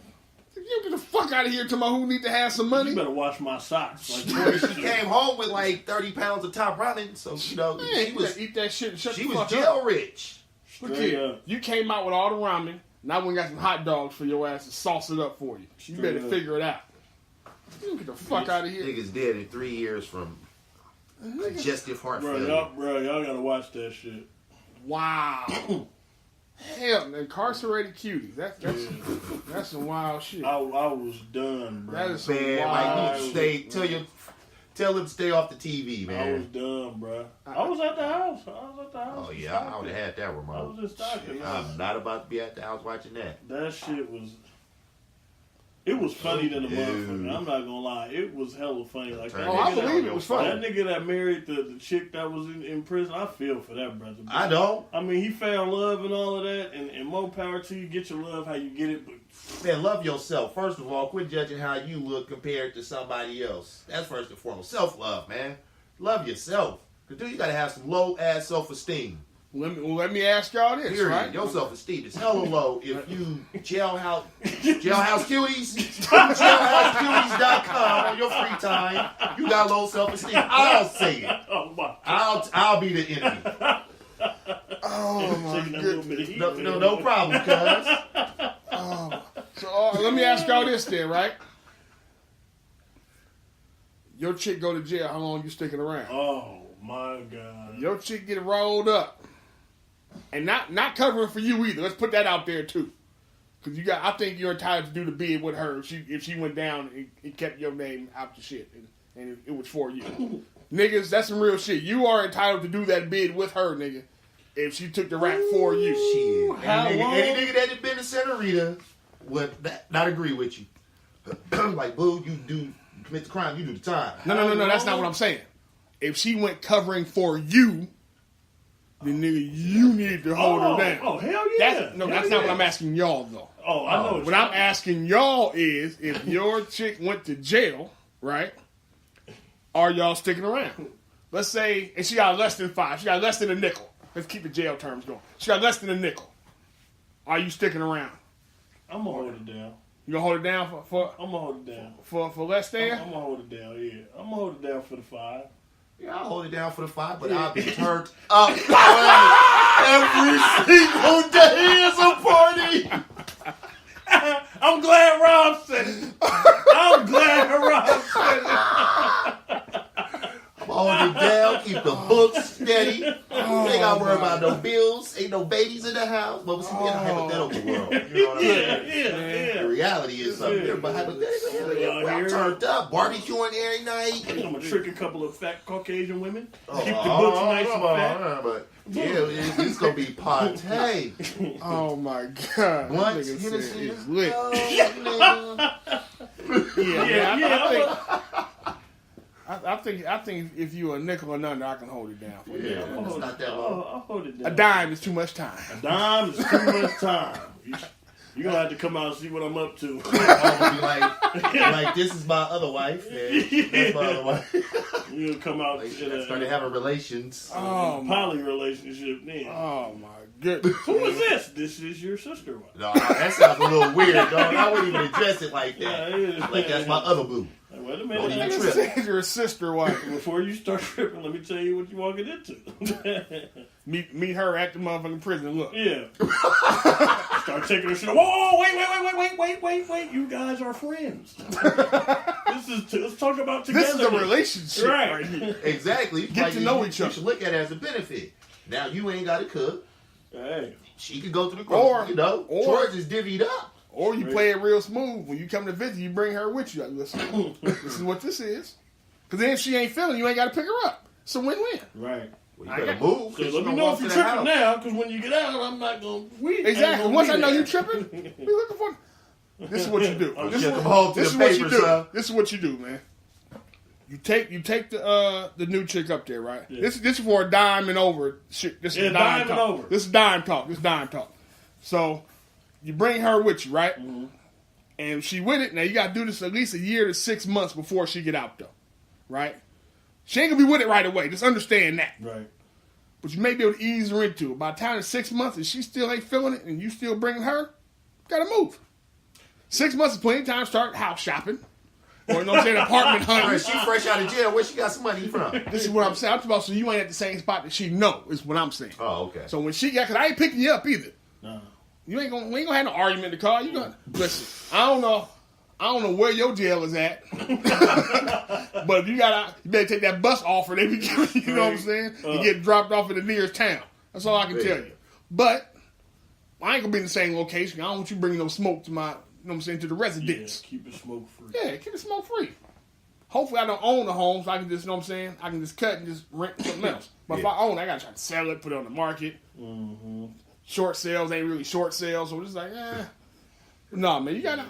You get the fuck out of here to my who need to have some money. You better wash my socks. Like, She came home with like 30 pounds of top ramen, so you know Man, she you was better eat that shit and shut she the was fuck jail up. rich. Look Straight here, up. you came out with all the ramen. Now we got some hot dogs for your ass to sauce it up for you. You Straight better up. figure it out. You get the fuck out of here. Niggas dead in 3 years from congestive heart Bro, failure. y'all gotta watch that shit. Wow. Hell, incarcerated cuties. That's some wild shit. I was done, bro. That is some Man, wild like you shit. stay tell him to stay off the TV, I was man. done, bro. I was at the house. Oh yeah, I would have had that I remote. was in Stockton. Shit, I'm not about to be at the house watching that. That shit was. It was funny than a Dude. motherfucker. I'm not gonna lie. It was hella funny. Like that Oh, I nigga believe that, it was funny. That nigga that married the chick that was in prison. I feel for that brother. I don't. I mean, he found love and all of that, and more power to you. Get your love how you get it, but Man, love yourself. First of all, quit judging how you look compared to somebody else. That's first and foremost. Self-love, man. Love yourself. Because dude, you gotta have some low-ass self-esteem. Let me ask y'all this, Period. right? Your self-esteem is hella low if you jailhouse cuties, jailhousecuties.com on your free time. You got low self-esteem. I'll say it. oh my. I'll be the enemy. Oh my Taking that little goodness. bit of heat, No problem, cuz. So let me ask y'all this then, right? Your chick go to jail. How long you sticking around? Oh my god. Your chick get rolled up, and not covering for you either. Let's put that out there too, because I think you're entitled to do the bid with her if she went down and kept your name out the shit, and it was for you. Niggas, that's some real shit. You are entitled to do that bid with her, nigga, if she took the rap for you. Shit. How Any long? nigga that had been to Senorita would not agree with you. Like, boo, you commit the crime, you do the time. No, that's not what I'm saying. If she went covering for you, then nigga, you need to hold her down. Oh, hell yeah. That's not what I'm asking y'all though. Oh, I know. What I'm asking y'all is, if your chick went to jail, right? Are y'all sticking around? Let's say, and she got less than 5. She got less than a nickel. Let's keep the jail terms going. She got less than a nickel. Are you sticking around? I'm gonna hold it down. You gonna hold it down for I'm gonna hold it down. for less than? I'm gonna hold it down. Yeah, I'm gonna hold it down for the 5. Yeah, I'll hold it down for the 5, but I'll be turned up every single day is a party. I'm glad Rob said it. I'm glad Rob said it. Hold it down, keep the books steady. Ain't gotta worry about no bills, ain't no babies in the house. But see, we're in a hypothetical world. You know what I'm saying? Yeah. The reality is something different, but hypothetically, we're turned up, barbecuing every night. I'm gonna trick a couple of fat Caucasian women. Oh, Keep the books nice and fat. But yeah, it's gonna be party. Oh my god! Once That nigga said Hennessy it's lit. I think if you a nickel and under, I can hold it down for you. Yeah, it's not that long. I'll hold it down. A dime is too much time. A dime is too much time. You're gonna have to come out and see what I'm up to. I'm gonna be like, this is my other wife. Man. That's my other wife. You're gonna come out Like, in I started having relations. Oh my! poly relationship then. Oh my goodness! Who is this? This is your sister. No, that sounds a little weird, dog. I wouldn't even address it like that. Yeah, it is. Like that's my other boo. Well, Wait a Don't even minute. trip. Your sister wife. Before you start tripping, let me tell you what you're walking into. Meet her at the motherfucking prison. Look. Yeah. Start taking her shit. Whoa, wait. You guys are friends. Let's talk about together. This is a relationship Right. right here. Exactly. Get to know each other. You should look at it as a benefit. Now you ain't got to cook. Hey. She could go to the grocery, chores is divvied up. Or you play it real smooth. When you come to visit, you bring her with you. Like, listen, this is what this is. Because then if she ain't feeling, you ain't got to pick her up. It's a win-win. Right. Well, you better move. So let me know if you're tripping now, because when you get out, I'm not going to... Exactly. Once I know you tripping, we looking for... This is what you do. This is what you do. This is what you do, man. You take the new chick up there, right? Yeah. This is for a dime and over shit. This is dime talk. Over. This is dime talk. So you bring her with you, right? Mm-hmm. And she with it. Now you gotta do this at least a year to 6 months before she get out, though, right? She ain't gonna be with it right away. Just understand that, right? But you may be able to ease her into it. By the time it's 6 months and she still ain't feeling it, and you still bringing her, you gotta move. 6 months is plenty of time to start house shopping. Or, you know what I'm saying, apartment hunting. She fresh out of jail. Where she got some money from? This is what I'm saying. I'm talking about, so you ain't at the same spot that she know, is what I'm saying. Oh, okay. So when she got, because I ain't picking you up either. No. We ain't gonna have no argument in the car. You gonna listen. I don't know where your jail is at. But if you better take that bus offer they be giving you, know what I'm saying? You get dropped off in the nearest town. That's all I can tell you. But I ain't gonna be in the same location. I don't want you bringing no smoke to my, you know what I'm saying, to the residence. Yeah, keep it smoke free. Yeah, keep it smoke free. Hopefully I don't own the home, so I can just, you know what I'm saying, I can just cut and just rent something else. But if I own it, I gotta try to sell it, put it on the market. Mm-hmm. Short sales ain't really short sales, so it's like, no, man, you gotta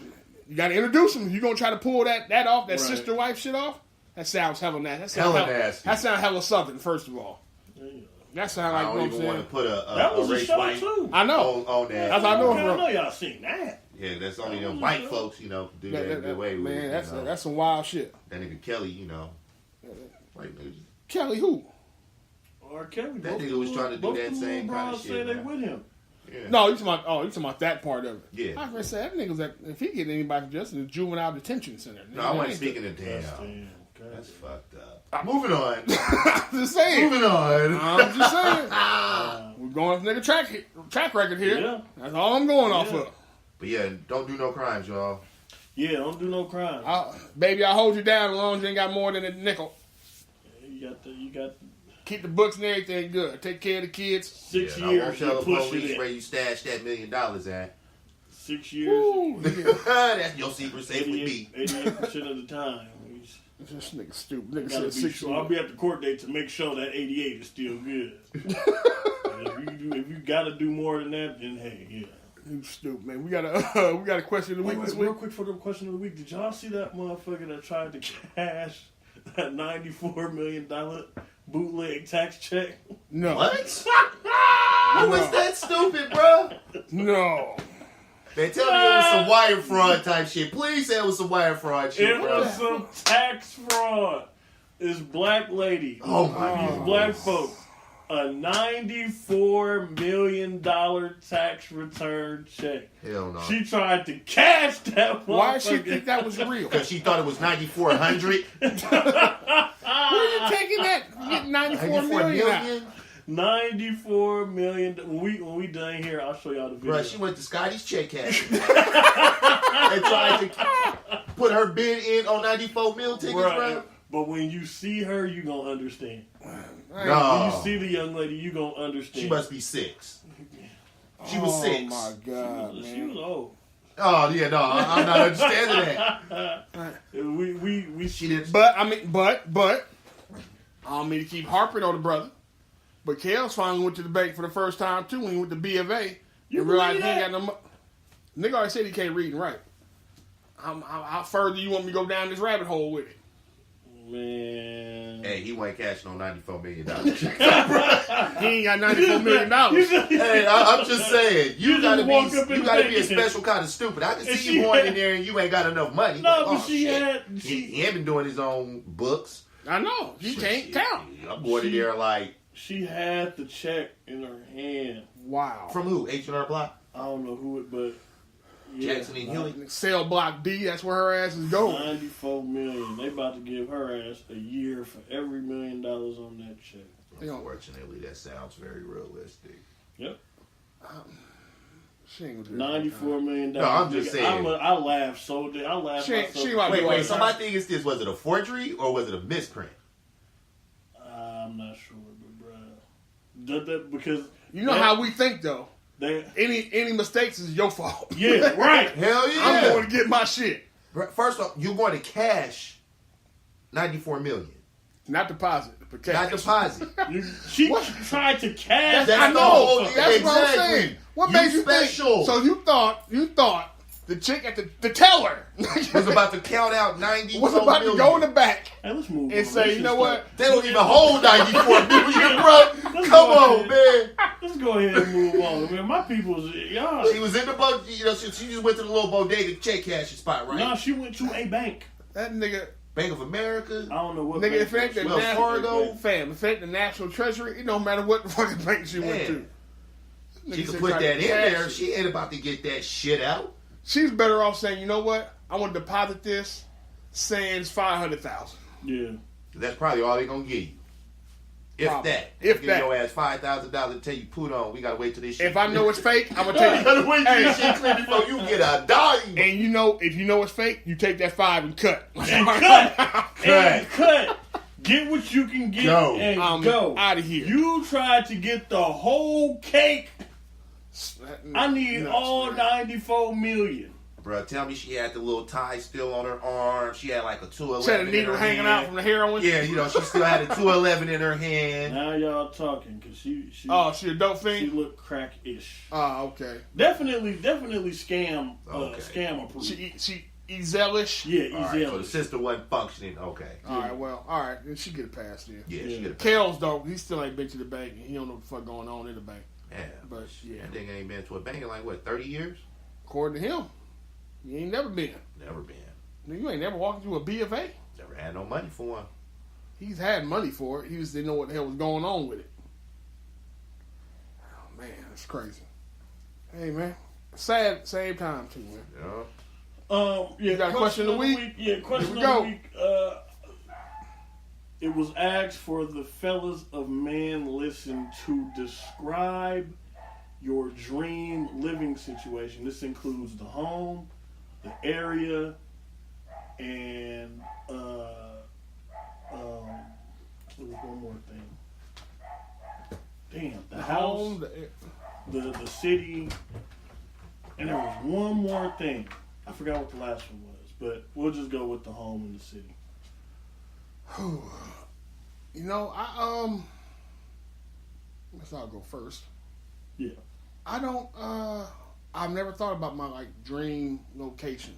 introduce them. You gonna try to pull that off, that sister wife shit off? That sounds hella nasty. Nasty. That sounds hella southern, first of all. That sounds like, I don't even want to put that was a race show white too. I know. On that. That's how I know. I know y'all seen that. Yeah, that's only them white folks, do that way with man, it. That's some wild shit. That nigga Kelly, white niggas. Kelly who? Or Kelly. That nigga was trying to do that same kind of shit. Say they with him. Yeah. No, you talking about that part of it. Yeah. I was gonna say that nigga's if he get anybody just in the juvenile detention center. No, I wasn't speaking of damn. That's fucked up. Moving on. Just saying. Moving on. I'm just saying. We're going off nigga track record here. Yeah. That's all I'm going off of. But yeah, don't do no crimes, y'all. Yeah, don't do no crimes. Baby, I'll hold you down as long as you ain't got more than a nickel. Yeah, you got keep the books and everything good. Take care of the kids. 6 years. I won't tell the police where you stashed that $1 million at. 6 years. Ooh, that's your secret safe with me. 88% of the time. This nigga stupid. Nigga said 6 years. I'll be at the court date to make sure that 88 is still good. if you gotta do more than that, then hey, yeah. You stupid, man. We got a question of the week this week. Real quick for the question of the week. Did y'all see that motherfucker that tried to cash that $94 million bootleg tax check? No. What? Who is that stupid, bro? No. They tell me it was some wire fraud type shit. Please say it was some wire fraud shit, It was some tax fraud. This black lady. Oh my These black folk. A $94 million tax return check. Hell no. She tried to cash that. Why did she think that was real? Because she thought it was 9,400. Where are you taking that? You get 94 million. 94 million. When we done here, I'll show y'all the video. Bruh, she went to Scotty's check cash and tried to put her bid in on 94 mil tickets, bro. But when you see her, you gonna understand. No. When you see the young lady, you gonna understand. She must be 6. She was 6. Oh my god, man. She was old. Oh yeah, no, I'm not understanding that. She didn't. But I don't mean to keep harping on the brother. But Kels finally went to the bank for the first time too when he went to B of A. You realized he ain't got no money. Nigga already said he can't read and write. How further you want me to go down this rabbit hole with it? Man. Hey, he wasn't cashing on $94 million. He ain't got $94 million. Hey, I'm just saying, you gotta be a special kind of stupid. I can see you going in there and you ain't got enough money. No, but she ain't been doing his own books. I know. He can't count. I'm going in there like. She had the check in her hand. Wow. From who? H&R Block? I don't know who it, but Jackson and Healy. Cell Block D, that's where her ass is going. $94 million. They about to give her ass a year for every $1 million on that check. Unfortunately, that sounds very realistic. Yep. She ain't gonna do that. $94 million. No, I'm just saying. I laughed so I laughed. Wait. So my thing is this: was it a forgery or was it a misprint? I'm not sure, but bruh, because you know how we think though. Any mistakes is your fault. Yeah, right. Hell yeah. I'm going to get my shit. First off, you're going to cash $94 million. Not deposit, but cash. Not deposit. She tried to cash. I know. That's what I'm saying. What made you special? Think? So you thought the chick at the teller was about to count out 90 was about to go in the back let's move and say, you know what? They don't even hold 94 million, bro. Come on, man. Let's go ahead and move on, man. My people's y'all. She was in the boat. You know, she just went to the little bodega check cashing spot, right? No, she went to a bank. That nigga. Bank of America. I don't know what. Nigga, if it ain't the Wells Fargo, fam, if it ain't the National Treasury, it don't matter what the fucking bank she went to. She could put that in there. She ain't about to get that shit out. She's better off saying, you know what? I want to deposit this, saying it's $500,000. Yeah, that's probably all they gonna give you. If probably. that, if give that, your ass $5,000 to tell you put on. We gotta wait till this shit. If I know it's fake, I'm gonna tell you. Gotta wait till this shit clear before you get a dime. And you know, if you know it's fake, you take that 5 and cut. Cut. Get what you can get and go out of here. You tried to get the whole cake. I need all 94 million. Bro, tell me she had the little tie still on her arm. She had like a 211. She had a needle hanging out from the heroin. Yeah, you know, she still had a 211 in her hand. Now y'all talking, because she a dope fiend? She looked crack-ish. Oh, okay. Definitely scam approved. She Ezelish? Yeah, Ezelish. Right, so the sister wasn't functioning. Okay. All right. Then she get a pass then. Yeah, she get a pass. Kale's dope. He still ain't been to the bank. He don't know what the fuck going on in the bank. Yeah. But, yeah. That nigga ain't been to a bank in like, what, 30 years? According to him. You ain't never been. Never been. You ain't never walked into a B of A. Never had no money for one. He's had money for it. He just didn't know what the hell was going on with it. Oh, man, that's crazy. Hey, man. Sad, same time, too, man. Yeah. You got a question of the week? Yeah, question of the week. It was asked for the fellas of Man Listen to describe your dream living situation. This includes the home, the area, and there was one more thing. Damn, the house, the city, and there was one more thing. I forgot what the last one was, but we'll just go with the home and the city. You know, guess I'll go first. Yeah. I've never thought about my, like, dream location.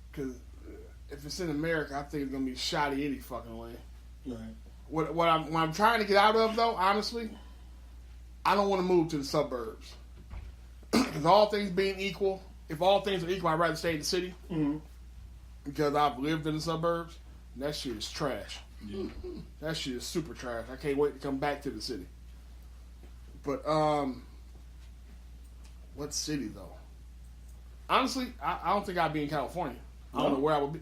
Because if it's in America, I think it's going to be shoddy any fucking way. Right. What I'm trying to get out of, though, honestly, I don't want to move to the suburbs. Because all things being equal, if all things are equal, I'd rather stay in the city. Mm-hmm. Because I've lived in the suburbs. And that shit is trash. Yeah. That shit is super trash. I can't wait to come back to the city. But, what city, though? Honestly, I don't think I'd be in California. No? I don't know where I would be.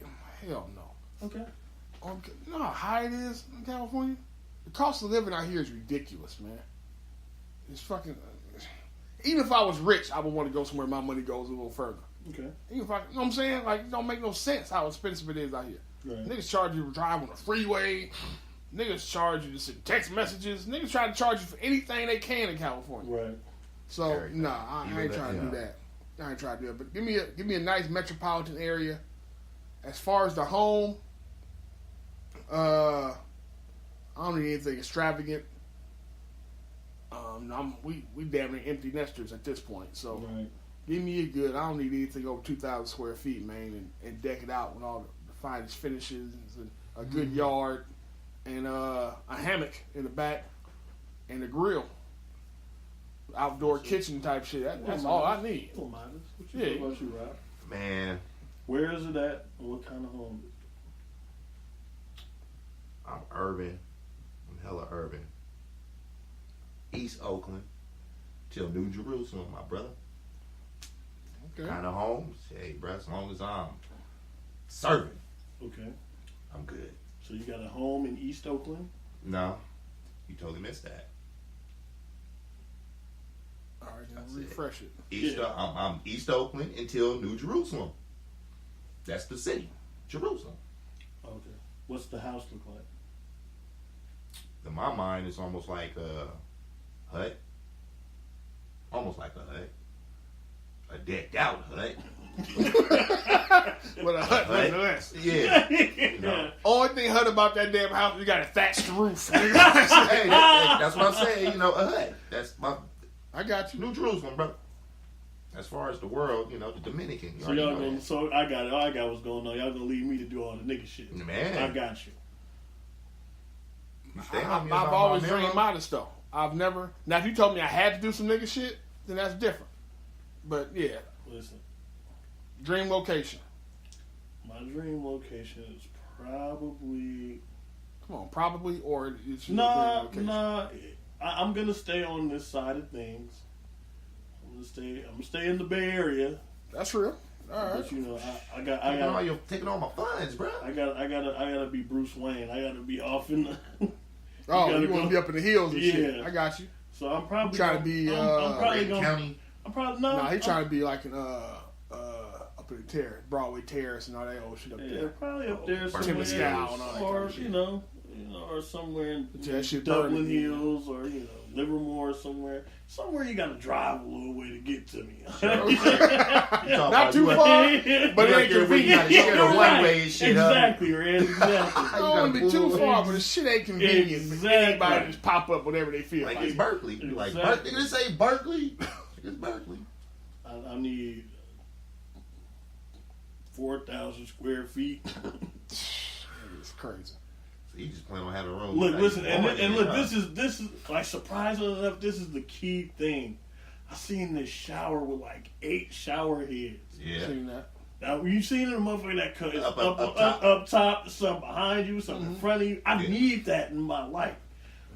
Hell no. Okay. You know how high it is in California? The cost of living out here is ridiculous, man. It's fucking... Even if I was rich, I would want to go somewhere my money goes a little further. Okay. Even if I... You know what I'm saying? Like, it don't make no sense how expensive it is out here. Right. Niggas charge you to drive on the freeway. Niggas charge you to send text messages. Niggas try to charge you for anything they can in California. Right. So, I ain't trying to do that. I ain't trying to do it. But give me a nice metropolitan area. As far as the home, I don't need anything extravagant. We damn near empty nesters at this point. So, give me a good. I don't need anything over 2,000 square feet, man, and deck it out with all the finest finishes and a good yard and a hammock in the back and a grill. Outdoor kitchen type shit. That's all I need. What you think about you, Rob? Man. Where is it at and what kind of home? I'm urban. I'm hella urban. East Oakland till New Jerusalem, my brother. Okay. Kind of home. Hey, bro, as long as I'm serving, Okay. I'm good. So you got a home in East Oakland? No, you totally missed that. All right, now That's refresh it. I'm East Oakland until New Jerusalem. That's the city, Jerusalem. Okay. What's the house look like? In my mind, it's almost like a hut. Almost like a hut. A decked out hut. But a hut nonetheless. Yeah. You know. Only thing hut about that damn house, you got a thatched roof. Hey, that's what I'm saying. You know, a hut. That's my I got you. New Jerusalem, bro. As far as the world, you know, the Dominican. You So already y'all know gonna, that. so I got it. All I got what's going on. Y'all gonna leave me to do all the nigga shit. Man. I got you. You stay I've on me about always my dreamed mirror. modest though. I've never. Now, if you told me I had to do some nigga shit, then that's different. But yeah, Listen, dream location. my dream location is probably Come on, probably or it's your nah. dream location. I'm gonna stay on this side of things. I'm gonna stay in the Bay Area. That's real. All right. But you know, I Taking all my funds, bro. gotta be Bruce Wayne. I gotta be off in the. Oh, gotta you want to go- be up in the hills and shit. Yeah. I got you. So I'm probably Trying to be, I'm probably Reagan gonna. County. I'm probably no. Nah, he trying to be like an up in the terrace, Broadway Terrace and all that old shit up Yeah, there. probably up there Timothy somewhere, Scow and all that or kind of shit. you know, or somewhere in Yeah, that shit Dublin burning. Hills, or you know, Livermore, somewhere you got to drive a little way to get to me. Not too far, but it ain't convenient. share the You're one way and shit up. exactly, Red. Exactly. I don't want to be too far, but the shit ain't convenient. Exactly. Anybody just pop up whenever they feel Like like it's it. Berkeley. You like Exactly. Berkeley? They say Berkeley. It's Berkeley. I need 4,000 square feet. It's crazy. So you just plan on having a room. Look, like listen, and morning, look. huh? This is like surprisingly enough. This is the key thing. I seen this shower with like 8 shower heads. Yeah. Seen that? Now you seen the motherfucker that cut Up top, some behind you, some in front of you. I need that in my life.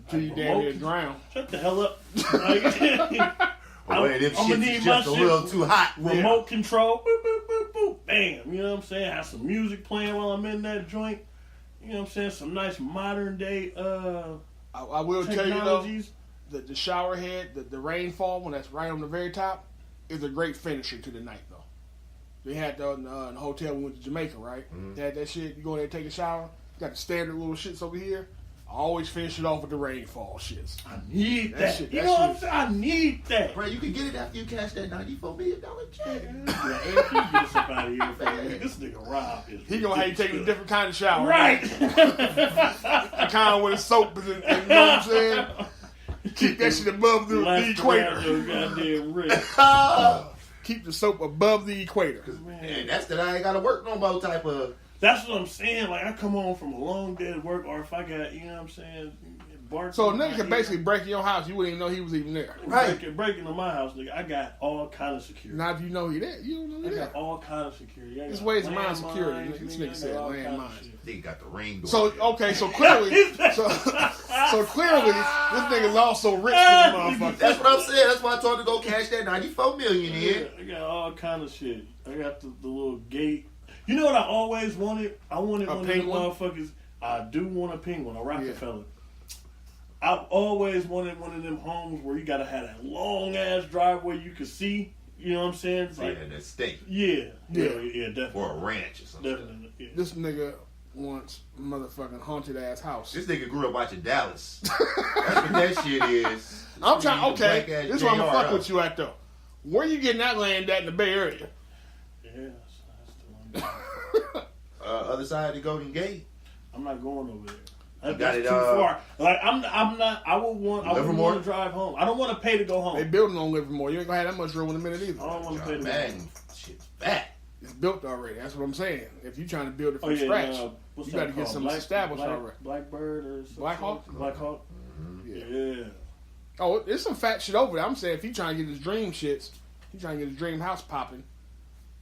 Till you damn near drown. Shut the hell up. Like, But wait, if I'ma shit's need just my a shit little too hot. remote control, boop, boop, boop, boop, bam. You know what I'm saying? Have some music playing while I'm in that joint. You know what I'm saying? Some nice modern day I will tell you though, technologies. the shower head, the rainfall when that's right on the very top, is a great finisher to the night though. They had that in the hotel we went to Jamaica, right? Mhm. They had that shit. You go there and take a shower. Got the standard little shits over here. I always finish it off with the rainfall shits. I need That that. shit- You that know what I'm shit- saying? I need that. Bro, you can get it after you cash that $94 million check. Yeah, Ed, you get us up out of here for me. This nigga Rob is. He gonna have you taking a different kind of shower. Right. The kind where the soap is, in, you know what I'm saying? Keep that shit above the equator. Goddamn rich. Keep the soap above the equator. And that's that I ain't gotta work no more type of. That's what I'm saying. Like, I come home from a long day at work, or if I got, you know what I'm saying, bark. So a nigga can basically break in your house. You wouldn't even know he was even there. break into my house, nigga. I got all kind of security. Now if you know he there, you don't know he I there. got all kind of security. I There's got ways around landmines, security. This nigga I said got all kind of landmines. shit. They got the ring door. So okay, so clearly, so clearly, this nigga's also rich for the motherfucker. That's what I'm saying. That's why I told him to go cash that $94 million in. I got all kind of shit. I got the little gate. You know what I always wanted? I wanted A one penguin? of them motherfuckers. I do want a penguin, a Rockefeller. Yeah. I've always wanted one of them homes where you gotta have that long ass driveway you can see. You know what I'm saying? It's Like like, an estate yeah, Yeah. definitely, or a ranch or something. definitely. Yeah. This nigga wants a motherfucking haunted ass house. This nigga grew up watching Dallas. That's what that shit is. I'm trying. This Okay, black ass this is why I'm gonna JR fuck up. with you at though. Where you getting that land at in the Bay Area? Yeah, that's the one. Other side of the Golden Gate. I'm not going over there. You got That's it, too far. Like I'm not. I would want Livermore? to drive home. I don't want to pay to go home. They building on Livermore. You ain't gonna have that much room in a minute either. I don't want to pay John to go Madden, home. shit's fat. It's built already. That's what I'm saying. If you trying to build it from Oh yeah, scratch, what's you that got to get called? something established already. Blackbird or something. Black Hawk? Black Hawk. Yeah. Yeah. Oh, there's some fat shit over there. I'm saying if he trying to get his dream shits, he trying to get his dream house popping.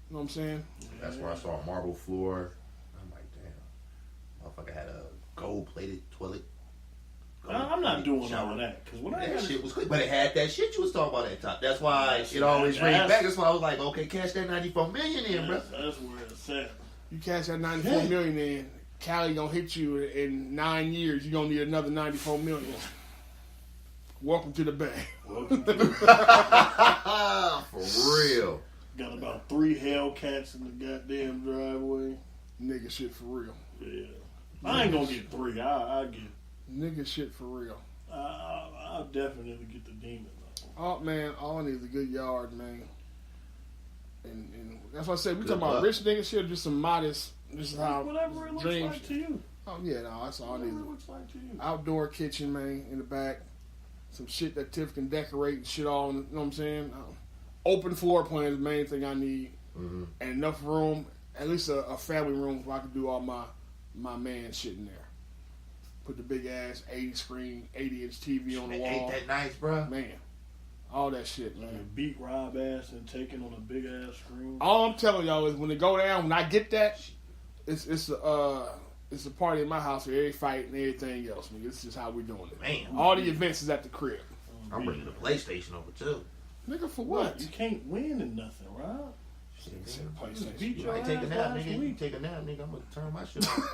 You know what I'm saying? That's where I saw a marble floor. I'm like, damn. Motherfucker had a gold plated toilet. I'm not doing all of that because when that shit was quick, but it had that shit you was talking about at top. That's why it always rings back. That's why I was like, okay, cash that 94 million in, bro. That's where it's at. You cash that 94 million in, Cali gonna hit you in 9 years. You gonna need another 94 million. Welcome to the Bay. Welcome to For real. Got about 3 Hellcats in the goddamn driveway. Nigga shit for real. Yeah. I ain't gonna get 3. I get. Nigga shit for real. I'll definitely get the demon though. Oh man, all I need is a good yard, man. And that's why I said we Good talking about luck. rich nigga shit, just some modest, just how Whatever it looks dreams. like to you. Oh yeah, no, that's all I Whatever need. it looks like to you. Outdoor kitchen, man, in the back. Some shit that Tiff can decorate and shit all. You know what I'm saying? Open floor plan is the main thing I need, Mm-hmm. and enough room, at least a family room where I can do all my man shit in there. Put the big ass 80-inch TV on the wall. Ain't that nice, bro? Man, all that shit, man. And beat Rob ass and take it on a big ass screen. All I'm telling y'all is when they go down, when I get that, it's a party in my house where every fight and everything else. Nigga, this is how we doing it. Man, All the events is at the crib. I'm bringing the PlayStation over too. Nigga, for What? what? You can't win in nothing, Rob. Beat You your might take a ass nap, last nigga. You week. take a nap, nigga. I'm gonna turn my shit off.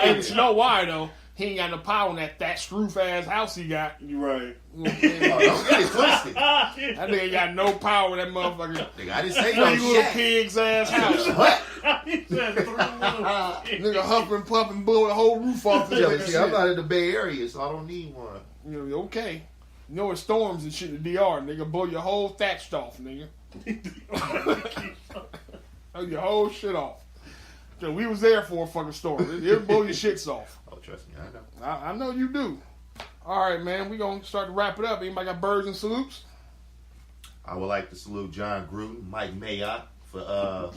Hey, but you know why though? He ain't got no power in that scroof ass house he got. You right. You know what I'm saying? Oh, don't get it twisted. That nigga ain't got no power in that motherfucker. Nigga, I didn't say no 3 little shit. pigs ass house. What? He said 3 little Nigga huffing, puffing, blowing the whole roof off this Yo, nigga see, shit. I'm not in the Bay Area, so I don't need one. You know, okay. You know it's storms and shit in the DR, nigga. Blow your whole thatched off, nigga. Blow your whole shit off. So we was there for a fucking storm. It'll blow your shits off. Oh, trust me, I know. I know you do. All right, man. We gonna start to wrap it up. Anybody got birds and salutes? I would like to salute John Gruden, Mike Mayock for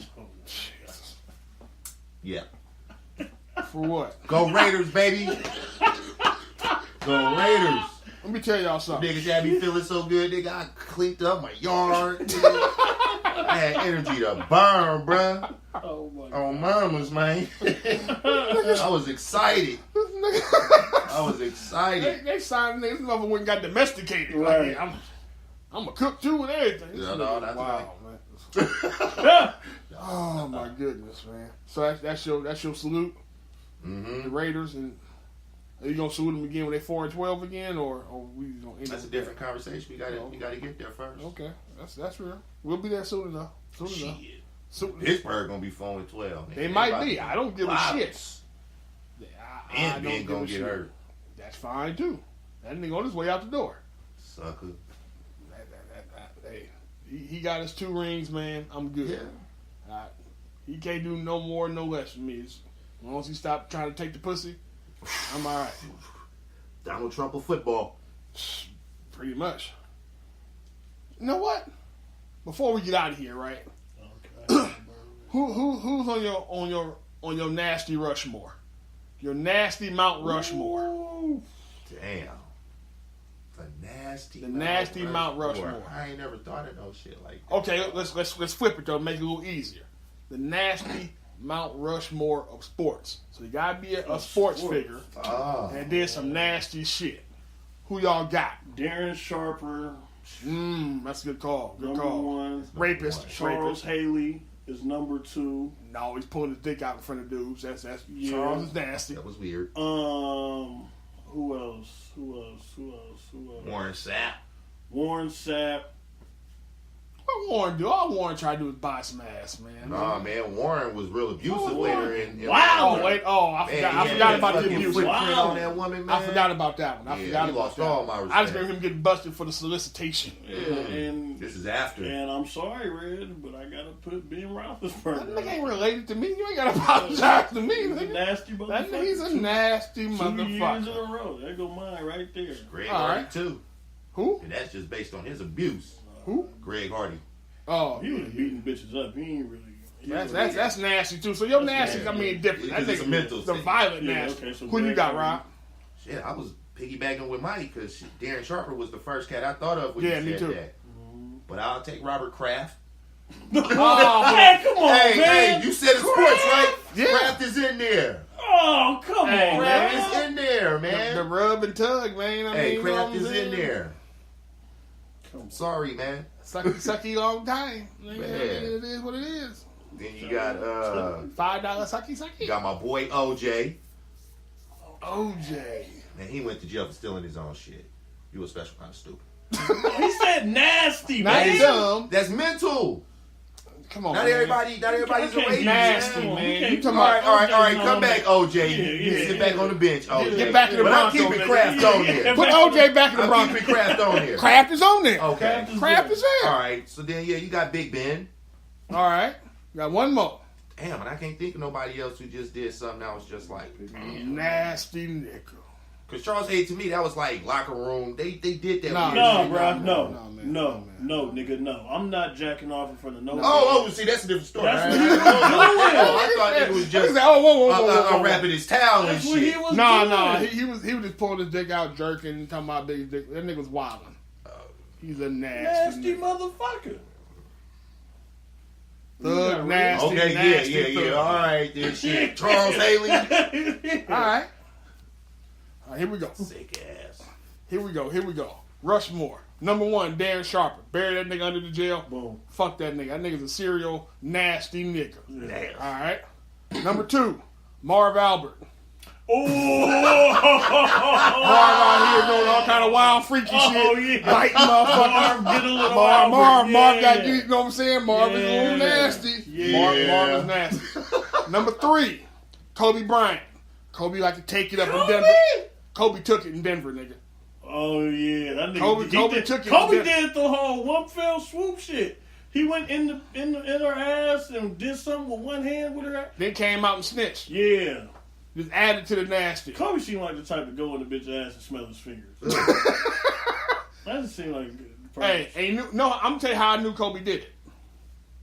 yeah. For what? Go Raiders, baby. Go Raiders. Let me tell y'all something. Niggas had me feeling so good, nigga. I cleaned up my yard. Nigga. I had energy to burn, bruh. Oh my God. On mamas, man. I was excited. I was excited. They signed niggas. This motherfucker went and got domesticated. Right. Like, I'm a cook too and everything. Yeah, no, that's wow, man. Oh my goodness, man. So that's your salute, the Mm-hmm. Raiders, and are you gonna salute them again when they 4-12 again, or we gonna end That's a it? different conversation. We gotta get there first. Okay, that's real. We'll be there soon enough. Soon enough. Shit. Soon. Pittsburgh gonna be 4-12. They might be. I don't give a shit. I And don't Ben give gonna a get shit. hurt. That's fine too. That nigga on his way out the door. Sucker. Hey, he got his 2 rings, man. I'm good. Yeah. He can't do no more, no less than me. As long as he stop trying to take the pussy, I'm all right. Donald Trump of football. Pretty much. You know what? Before we get out of here, right? Okay. Who's on your nasty Rushmore? Your nasty Mount Rushmore. Ooh. Damn. The nasty Mount Rushmore. I ain't never thought of no shit like that. Okay, let's flip it though, make it a little easier. The nasty Mount Rushmore of sports. So you gotta be a sports figure, Oh. and then some nasty shit. Who y'all got? Darren Sharper, That's a good call. Good number call. 1. Rapist. Charles Rapist. Haley is number 2. No, he's pulling his dick out in front of dudes. That's Yeah. Charles is nasty. That was weird. Who else? Warren Sapp. Warren Sapp. What Warren do? All Warren tried to do was buy some ass, man. Nah, man. Warren was real abusive later in Wow. Oh wait! Oh, I Man, forgot. he I had forgot that about the fucking abuse. footprint Wow. on that woman, man. I forgot about that one. I Yeah, forgot he about lost that. all my I just respect. remember him getting busted for the solicitation. And This is after. I'm sorry, Red, but I gotta put Ben That Roethlisberger. nigga ain't related to me. You ain't gotta apologize to me. He's a Nigga. nasty That motherfucker. nigga's a nasty 2 years in motherfucker. a row. There go mine right there. Greg All Hardy right. too. Who? And that's just based on his abuse. Who? Greg Hardy. Oh, He was beating bitches up. He ain't really. that's nasty too. So your nasty, nasty. I mean, different. Because That it's a nigga, mental the thing. violent Yeah, nasty. okay, so Who you Greg got, Hardy. Rob? Shit, I was piggybacking with Mike because Darren Sharper was the first cat I thought of when Yeah, you me said too. that. But I'll take Robert Kraft. Oh, Hey, come on, Hey, man. hey, you said it's sports, right? Yeah. Kraft is in there. Oh, come Hey, on, Kraft man. is in there. there, man. The rub and tug, man. I Hey, mean, craft is in saying? there. I'm sorry, man. Sucky long time. Man. It is what it is. Then you got $5 sucky. you got my boy OJ. OJ. Man, he went to jail for stealing his own shit. You a special kind of stupid. He said nasty, Not man. dumb. That's mental. Come on, Not man. everybody's a racist. Nasty, man. man. You talking All about right. Come back, OJ. You sit back on the bench, OJ. Get back to the But I'm Broncos, keeping baby. Kraft on there. put OJ back in the I'm Broncos. keeping Kraft on here. Kraft is on there. Okay. Kraft is there. All right. So then, yeah, you got Big Ben. All right. Got one more. Damn, and I can't think of nobody else who just did something that was just like. Nasty nickel. Because Charles Hayes, to me, that was like locker room. They did that. Nah, weird No, shit. bro, man. no, nigga, no. I'm not jacking off in front of nobody. Oh, see, that's a different story. That's Right? what he was doing. I thought it was just whoa. unwrapping his towel and That's what he shit. was No, doing. he was just pulling his dick out, jerking, and talking about big dick. That nigga was wilding. He's a nasty Nasty motherfucker. Thug, nasty, Okay, nasty yeah. thug. All right, then shit. Charles Haley. All right. All right, here we go. Sick ass. Here we go. Rushmore. Number 1, Darren Sharper. Bury that nigga under the jail. Boom. Fuck that nigga. That nigga's a serial nasty nigga. Damn. All right. Number 2, Marv Albert. Oh, Marv out here doing all kind of wild, freaky Oh, shit. yeah. Biting motherfuckers. Marv get a little Marv yeah. got you know what I'm saying? Marv is a little Yeah. nasty. Yeah. Marv is nasty. Number 3, Kobe Bryant. Kobe like to take it up in Denver. Kobe took it in Denver, nigga. Oh yeah, that nigga. Kobe took it. Kobe did the whole one fell swoop shit. He went in her ass and did something with one hand with her ass. Then came out and snitched. Yeah. Just added to the nasty. Kobe seemed like the type to go in the bitch ass and smell his fingers. That doesn't seem like a good person. I'm gonna tell you how I knew Kobe did it.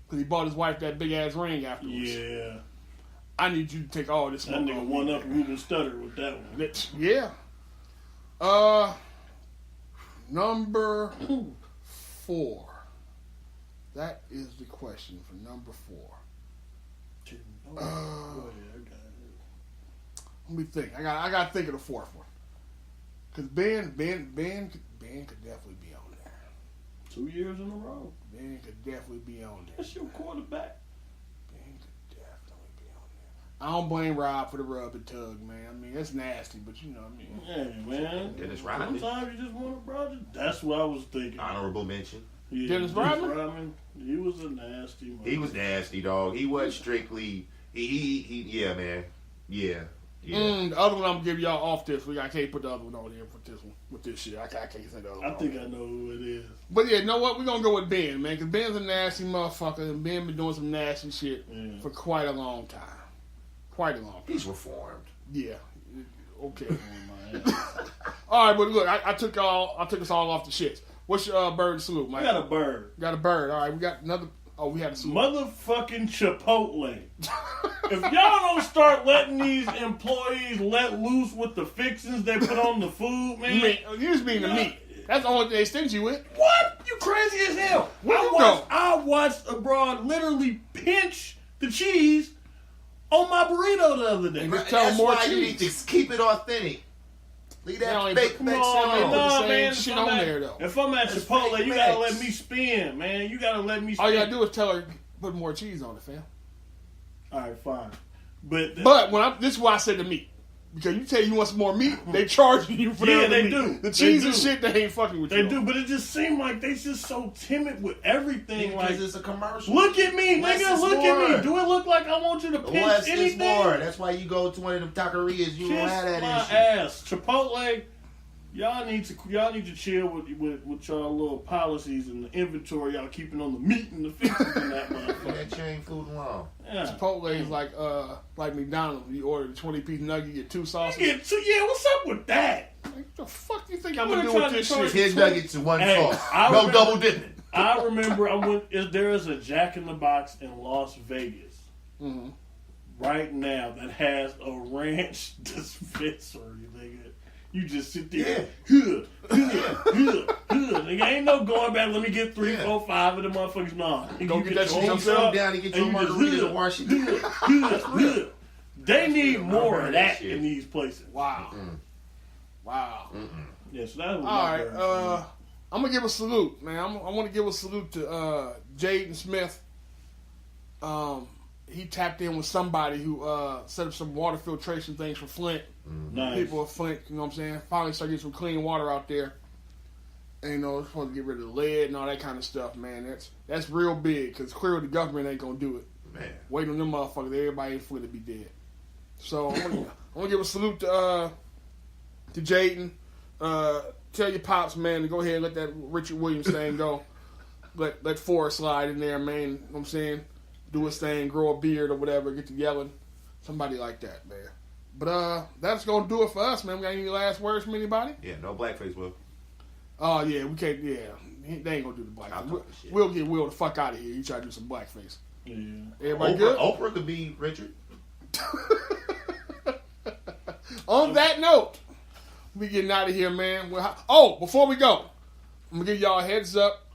Because he bought his wife that big ass ring afterwards. Yeah. I need you to take all this That smoke nigga off one me. up Ruben Stutter with that one. Yeah. Number 4. That is the question for number 4. Go ahead, I got it. Let me think. I got to think of the 4th one. Because Ben could definitely be on there. 2 years in a row. Ben could definitely be on there. That's your quarterback. Ben could definitely be on there. I don't blame Rob for the rub and tug, man. I mean, it's nasty, but you know what I mean. Yeah, man. Dennis Rodman. Sometimes you just want a brother. That's what I was thinking. Honorable mention. Yeah, Dennis Rodman? He was a nasty man. He was nasty, dog. He wasn't strictly. He yeah, man. Yeah. The other one I'm gonna give y'all off this week. I can't put the other one on here for this one with this shit. I can't say the other one. I think I know who it is. But yeah, you know what? We're gonna go with Ben, man, because Ben's a nasty motherfucker, and Ben been doing some nasty shit for quite a long time. He's reformed. Yeah. Okay. All right, but look, I took us all off the shits. What's your bird and salute, man? I got a bird. Got a bird. All right, we got another. Oh, we had a salute. Motherfucking Chipotle. If y'all don't start letting these employees let loose with the fixings they put on the food, man. You just mean the meat. That's the only thing they stingy with. What? You crazy as hell. I watched a broad literally pinch the cheese on my burrito the other day. Just tell them That's more why you need cheese. to keep it authentic. Leave They that only fake put- fake Come on, shit man, on. no. the same man, shit if I'm on at- there, though. If I'm at That's Chipotle, fake you gotta facts. let me spin, man. You gotta let me spin. All you gotta do is tell her put more cheese on it, fam. All right, fine. But This is why I said the meat. Because you tell you want some more meat, they charging you for Yeah, the other they meat. do. The They cheese do. and shit, they ain't fucking with they you. do, but it just seemed like they just so timid with everything. Because Like, it's a commercial. look at me, Less nigga. is Look more. at me. Do it look like I want you to pinch Less is anything? more. That's why you go to one of them taquerias. You don't Kiss have that my issue. ass. Chipotle, y'all need to chill with y'all little policies and the inventory y'all keeping on the meat and the fixings in that Leave motherfucker. that chain food alone. Yeah. Chipotle is like McDonald's. You order the 20-piece nugget, you get 2 sauces. Yeah, what's up with that? What the fuck you think I'm We're gonna do with trying to this charge shit? 10 nuggets and 1 Hey, sauce. I No remember- double dipping. I remember there is a Jack in the Box in Las Vegas Mhm. right now that has a ranch dispensary, nigga. You just sit there, nigga. Ain't no going back. Let me get 3, 4, 5 of them motherfuckers. Nah, Go you get that shit your own yourself. stuff, Down and get your and you just margarita and wash it. They need more of heard that that shit. in these places. Wow. Wow. Yeah, so that was All right. I'm gonna give a salute, man. I want to give a salute to Jaden Smith. He tapped in with somebody who set up some water filtration things for Flint. Nice. People of Flint, you know what I'm saying? Finally started getting some clean water out there. And, you know, it's supposed to get rid of the lead and all that kind of stuff, man. That's real big, because clearly the government ain't gonna do it. Man. Waiting on them motherfuckers, everybody in Flint to be dead. So I'm gonna give a salute to Jaden. Tell your pops, man, to go ahead and let that Richard Williams thing go. Let Forrest slide in there, man. You know what I'm saying? Do his thing, grow a beard or whatever, get to yelling. Somebody like that, man. But that's gonna do it for us, man. We got any last words from anybody? Yeah, no blackface, Will. Oh yeah, we can't. Yeah, they ain't gonna do the blackface. We'll get Will the fuck out of here. You try to do some blackface. Yeah. Everybody good? Oprah could be Richard. On that note, we getting out of here, man. Before we go, I'm gonna give y'all a heads up.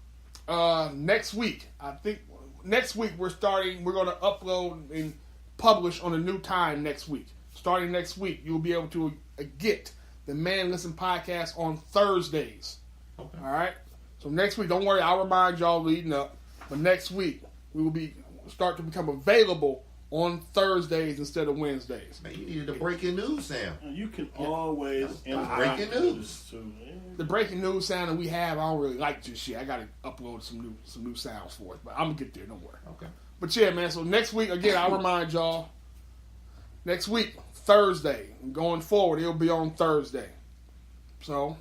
Next week, I think next week we're gonna upload and publish on a new time next week. Starting next week, you'll be able to get the Man Listen podcast on Thursdays. Okay. All right. So next week, don't worry, I'll remind y'all leading up. But next week, we will start to become available on Thursdays instead of Wednesdays. Man, you needed the breaking news, Sam. You can always breaking news. The breaking news sound that we have, I don't really like this shit. I gotta upload some new sounds for it, but I'm gonna get there. Don't worry. Okay. But yeah, man. So next week again, I'll remind y'all. Next week, Thursday, going forward, it'll be on Thursday. So,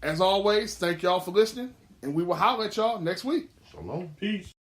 as always, thank y'all for listening, and we will holler at y'all next week. Shalom. Peace.